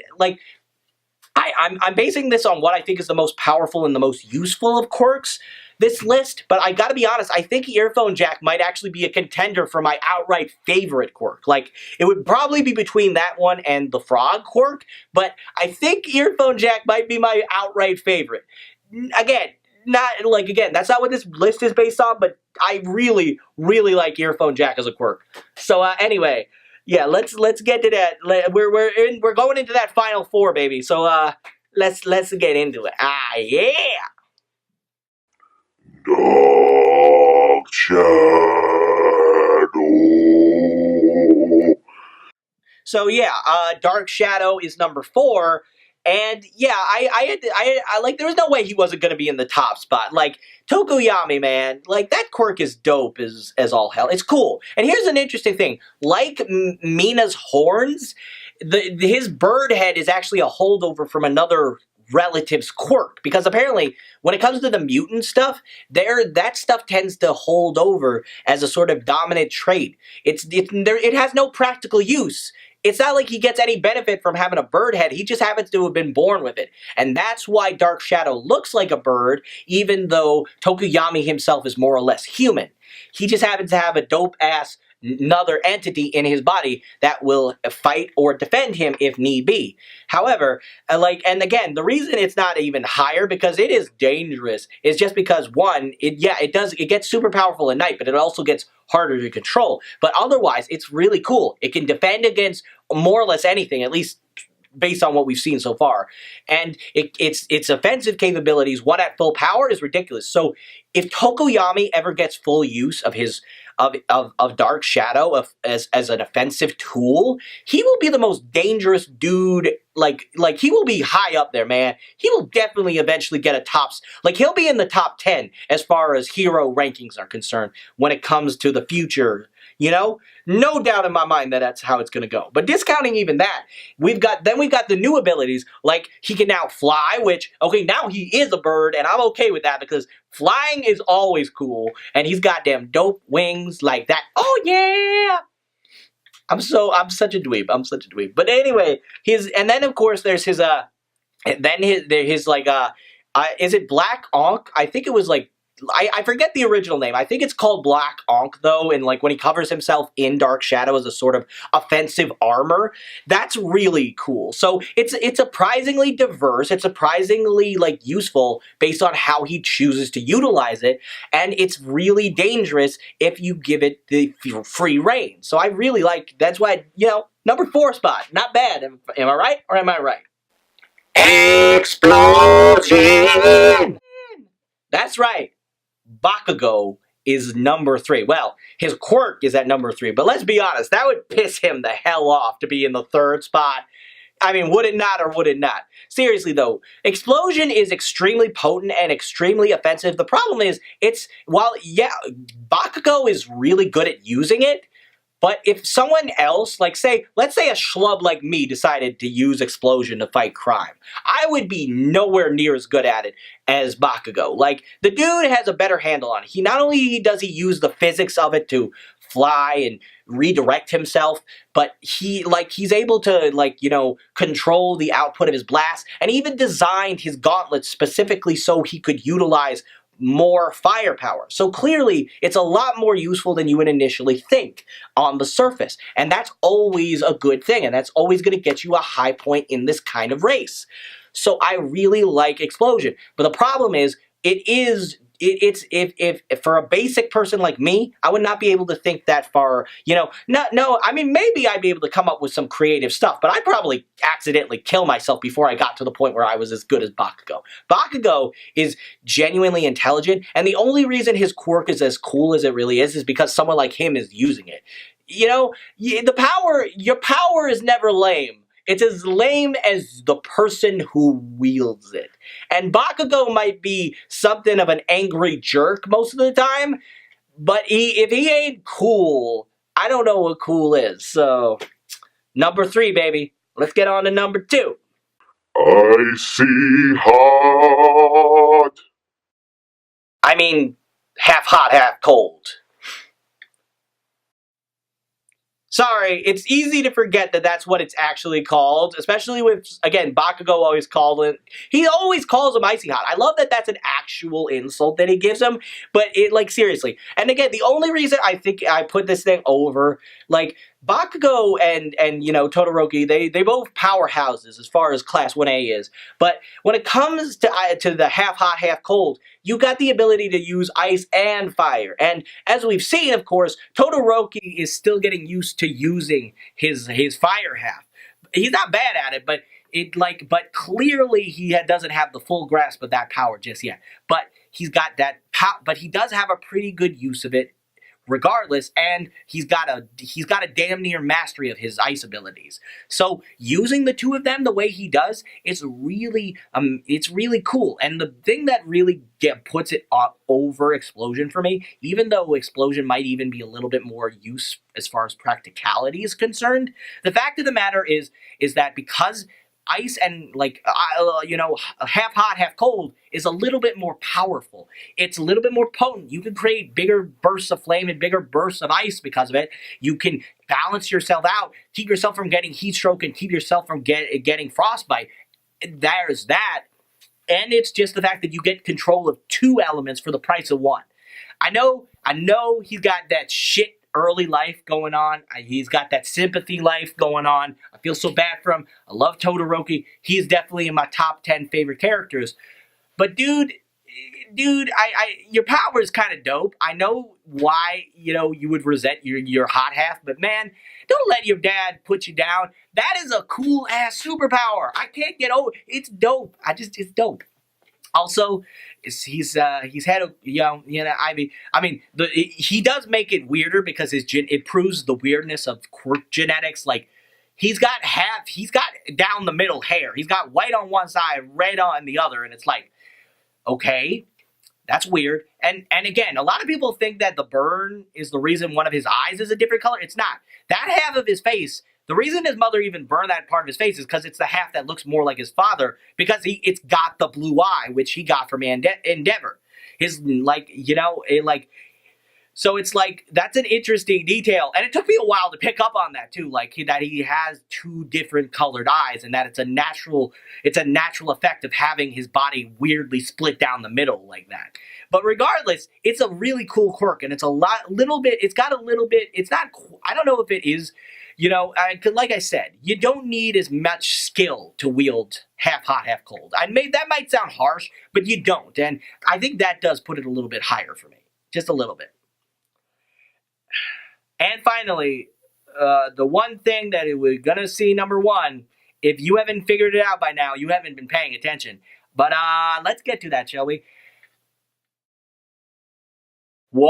I'm basing this on what I think is the most powerful and the most useful of quirks, this list, but I gotta be honest, I think Earphone Jack might actually be a contender for my outright favorite quirk. Like, it would probably be between that one and the Frog quirk, but I think Earphone Jack might be my outright favorite. Again, that's not what this list is based on, but I really, really like Earphone Jack as a quirk. So, anyway, yeah, let's get to that. We're going into that final four, baby. So, let's get into it. Yeah. Dark Shadow. So yeah, Dark Shadow is number 4, and yeah, I like, there was no way he wasn't gonna be in the top spot. Like, Tokoyami, man, like, that quirk is dope as all hell. It's cool. And here's an interesting thing: like Mina's horns, his bird head is actually a holdover from another relative's quirk, because apparently when it comes to the mutant stuff, that stuff tends to hold over as a sort of dominant trait. It has no practical use. It's not like he gets any benefit from having a bird head. He just happens to have been born with it. And that's why Dark Shadow looks like a bird, even though Tokoyami himself is more or less human. He just happens to have a dope-ass another entity in his body that will fight or defend him if need be. However, and again, the reason it's not even higher, because it is dangerous, is just because, one, it gets super powerful at night, but it also gets harder to control. But otherwise, it's really cool. It can defend against more or less anything, at least based on what we've seen so far. And its offensive capabilities, one at full power, is ridiculous. So if Tokoyami ever gets full use of his of Dark Shadow as an offensive tool, he will be the most dangerous dude. Like he will be high up there, man. He will definitely eventually get a tops. Like, he'll be in the top 10 as far as hero rankings are concerned when it comes to the future. You know, no doubt in my mind that that's how it's going to go. But discounting even that, we've got the new abilities, like he can now fly, which, okay, now he is a bird, and I'm okay with that, because flying is always cool, and he's got damn dope wings like that. Oh yeah! I'm such a dweeb. But anyway, and then of course there's his is it Black Ankh? I think it was like, I forget the original name. I think it's called Black Ankh, though, and like when he covers himself in Dark Shadow as a sort of offensive armor, that's really cool. So it's surprisingly diverse. It's surprisingly useful based on how he chooses to utilize it, and it's really dangerous if you give it the free reign. So I really like. That's why, number 4 spot, not bad. Am I right or am I right? Explosion. That's right. Bakugo is number 3. Well, his quirk is at number 3, but let's be honest, that would piss him the hell off to be in the 3rd spot. I mean, would it not, or would it not? Seriously though, Explosion is extremely potent and extremely offensive. The problem is, Bakugo is really good at using it, but if someone else, let's say a schlub like me decided to use Explosion to fight crime, I would be nowhere near as good at it as Bakugo. Like, the dude has a better handle on it. Not only does he use the physics of it to fly and redirect himself, but he's able to control the output of his blast, and even designed his gauntlets specifically so he could utilize more firepower. So clearly, it's a lot more useful than you would initially think on the surface. And that's always a good thing, and that's always going to get you a high point in this kind of race. So I really like Explosion. But the problem is, it's if for a basic person like me, I would not be able to think that far. I mean, maybe I'd be able to come up with some creative stuff, but I'd probably accidentally kill myself before I got to the point where I was as good as Bakugo. Bakugo is genuinely intelligent, and the only reason his quirk is as cool as it really is because someone like him is using it. Your power is never lame. It's as lame as the person who wields it. And Bakugo might be something of an angry jerk most of the time, but if he ain't cool, I don't know what cool is. So, number 3, baby. Let's get on to number 2. Icy hot. I mean, half hot, half cold. Sorry, it's easy to forget that that's what it's actually called, especially with, again, Bakugo always called it. He always calls him Icy Hot. I love that that's an actual insult that he gives him, but seriously. And again, the only reason I think I put this thing over, Bakugo and Todoroki, they both powerhouses as far as Class 1A is. But when it comes to the half hot, half cold, you got the ability to use ice and fire. And as we've seen, of course, Todoroki is still getting used to using his fire half. He's not bad at it, but clearly he doesn't have the full grasp of that power just yet. But he's got that power, but he does have a pretty good use of it regardless, and he's got a damn near mastery of his ice abilities. So using the two of them the way he does, it's really cool. And the thing that really puts it over Explosion for me, even though Explosion might even be a little bit more use as far as practicality is concerned, the fact of the matter is that because ice and half hot, half cold is a little bit more powerful. It's a little bit more potent. You can create bigger bursts of flame and bigger bursts of ice because of it. You can balance yourself out, keep yourself from getting heat stroke, and keep yourself from getting frostbite. There's that. And it's just the fact that you get control of 2 elements for the price of 1. I know he's got that shit early life going on. He's got that sympathy life going on. I feel so bad for him. I love Todoroki. He's definitely in my top 10 favorite characters. But dude, your power is kind of dope. I know why, you would resent your hot half, but man, don't let your dad put you down. That is a cool ass superpower. I can't get over. It's dope. It's dope. Also, he's had a he does make it weirder because it proves the weirdness of quirk genetics. He's got down the middle hair. He's got white on one side, red on the other, and it's okay, that's weird. And again, a lot of people think that the burn is the reason one of his eyes is a different color. It's not. That half of his face. The reason his mother even burned that part of his face is because it's the half that looks more like his father, because it's got the blue eye, which he got from Endeavor. So it's that's an interesting detail. And it took me a while to pick up on that too, that he has 2 different colored eyes, and that it's a natural effect of having his body weirdly split down the middle like that. But regardless, it's a really cool quirk, and it's I don't know if it is, like I said, you don't need as much skill to wield half hot, half cold. That might sound harsh, but you don't. And I think that does put it a little bit higher for me. Just a little bit. And finally, the one thing that we're going to see, number 1, if you haven't figured it out by now, you haven't been paying attention. But let's get to that, shall we? 1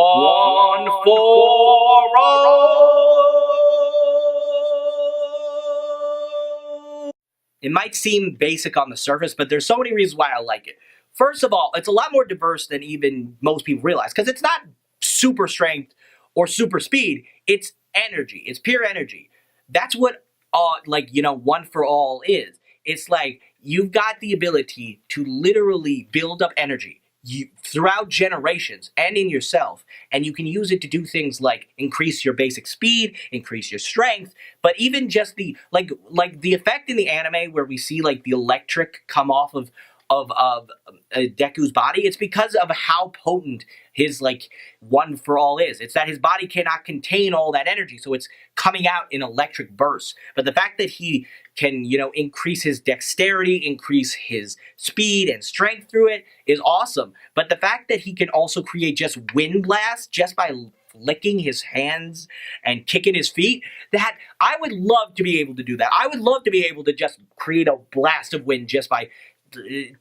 for all. It might seem basic on the surface, but there's so many reasons why I like it. First of all, it's a lot more diverse than even most people realize, because it's not super strength or super speed. It's energy. It's pure energy. That's what, 1 for all is. It's you've got the ability to literally build up energy throughout generations and in yourself, and you can use it to do things like increase your basic speed, increase your strength, but even just the the effect in the anime where we see the electric come off of Deku's body, it's because of how potent his like one for all is. It's that his body cannot contain all that energy, so it's coming out in electric bursts. But the fact that he can, increase his dexterity, increase his speed and strength through it is awesome. But the fact that he can also create just wind blasts just by flicking his hands and kicking his feet, that I would love to be able to do that. I would love to be able to just create a blast of wind just by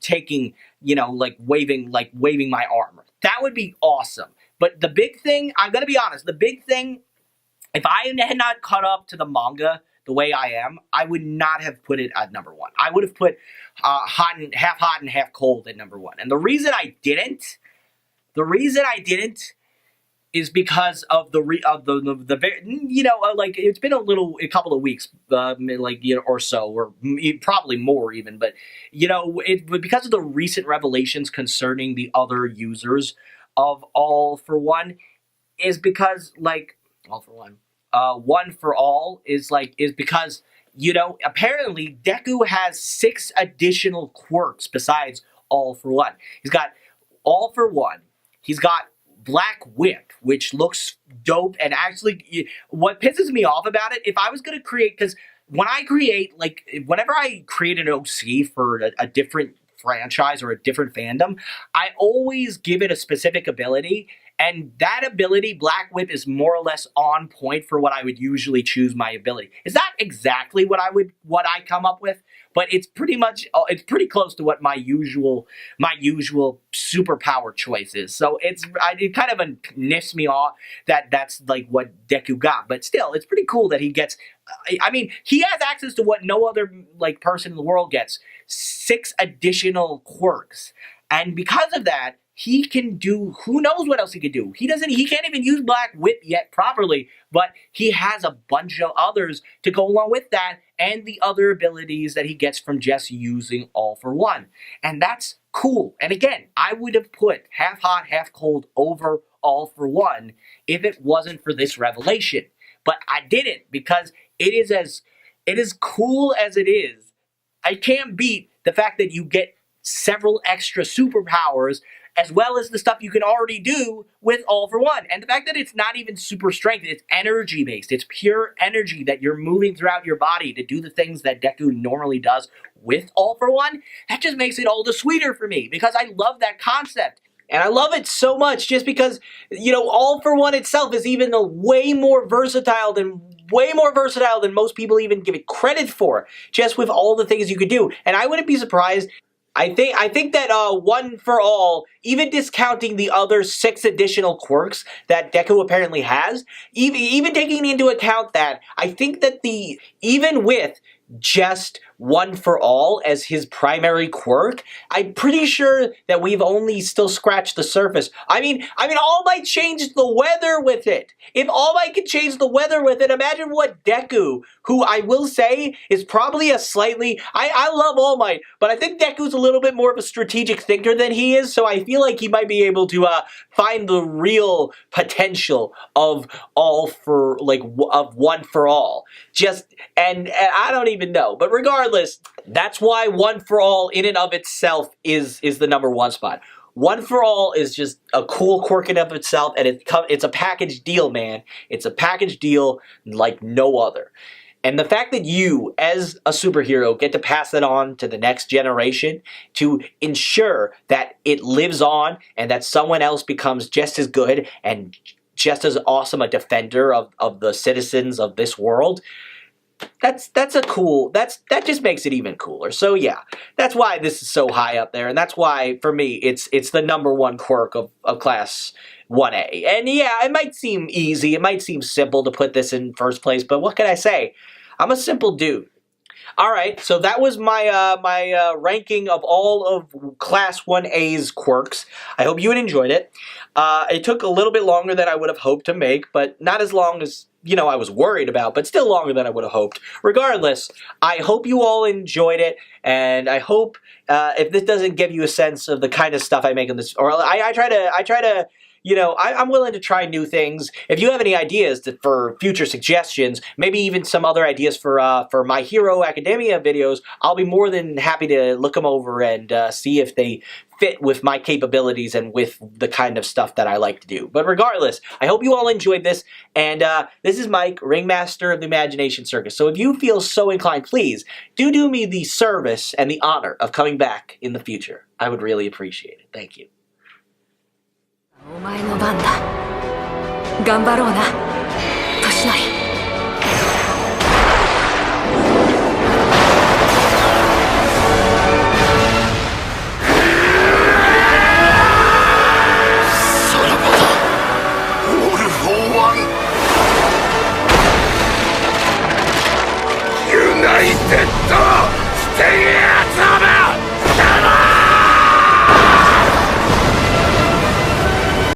taking, waving my arm. That would be awesome. But the big thing, I'm going to be honest, the big thing, if I had not caught up to the manga the way I am, I would not have put it at number 1. I would have put hot and half cold at number 1. And the reason I didn't is because of it's been a couple of weeks, or so, or probably more even, but because of the recent revelations concerning the other users of All for One, is because All for One, One for All is because apparently Deku has 6 additional quirks besides All for One. He's got All for One. He's got Black Whip, which looks dope, and actually, what pisses me off about it, if I was going to create, because whenever I create an OC for a different franchise or a different fandom, I always give it a specific ability, and that ability, Black Whip, is more or less on point for what I would usually choose my ability. It's not exactly what I come up with, but it's pretty close to what my usual superpower choice is. So it kind of nips me off that that's what Deku got, but still, it's pretty cool that he gets. I mean, he has access to what no other person in the world gets: 6 additional quirks, and because of that, he can do, who knows what else he could do. He can't even use Black Whip yet properly, but he has a bunch of others to go along with that, and the other abilities that he gets from just using All for One. And that's cool. And again, I would have put half hot, half cold over All for One if it wasn't for this revelation. But I didn't, because it is cool as it is. I can't beat the fact that you get several extra superpowers, as well as the stuff you can already do with All for One. And the fact that it's not even super strength, it's energy based. It's pure energy that you're moving throughout your body to do the things that Deku normally does with All for One. That just makes it all the sweeter for me, because I love that concept. And I love it so much just because, All for One itself is even way more versatile than most people even give it credit for, just with all the things you could do. And I wouldn't be surprised. I think that One for All, even discounting the other 6 additional quirks that Deku apparently has, even taking into account that, I think that even with just One for All as his primary quirk, I'm pretty sure that we've only still scratched the surface. I mean, All Might changed the weather with it. If All Might could change the weather with it, imagine what Deku, who I will say is probably I love All Might, but I think Deku's a little bit more of a strategic thinker than he is, so I feel like he might be able to find the real potential of of One for All. And I don't even know, but regardless, that's why One for All in and of itself is the number 1 spot. One for All is just a cool quirk in and of itself, and it's a package deal, man. It's a package deal like no other. And the fact that you, as a superhero, get to pass it on to the next generation to ensure that it lives on and that someone else becomes just as good and just as awesome a defender of the citizens of this world, that just makes it even cooler. So yeah, that's why this is so high up there, and that's why, for me, it's the number 1 quirk of Class 1A. And yeah, it might seem easy, it might seem simple to put this in first place, but what can I say? I'm a simple dude. Alright, so that was my ranking of all of Class 1A's quirks. I hope you enjoyed it. It took a little bit longer than I would have hoped to make, but not as long as, I was worried about, but still longer than I would have hoped. Regardless, I hope you all enjoyed it, and I hope if this doesn't give you a sense of the kind of stuff I make on this, or I try to you know, I'm willing to try new things. If you have any ideas for future suggestions, maybe even some other ideas for My Hero Academia videos, I'll be more than happy to look them over and see if they fit with my capabilities and with the kind of stuff that I like to do. But regardless, I hope you all enjoyed this, and this is Mike, Ringmaster of the Imagination Circus. So if you feel so inclined, please do me the service and the honor of coming back in the future. I would really appreciate it. Thank you. お前の番だ。頑張ろうな。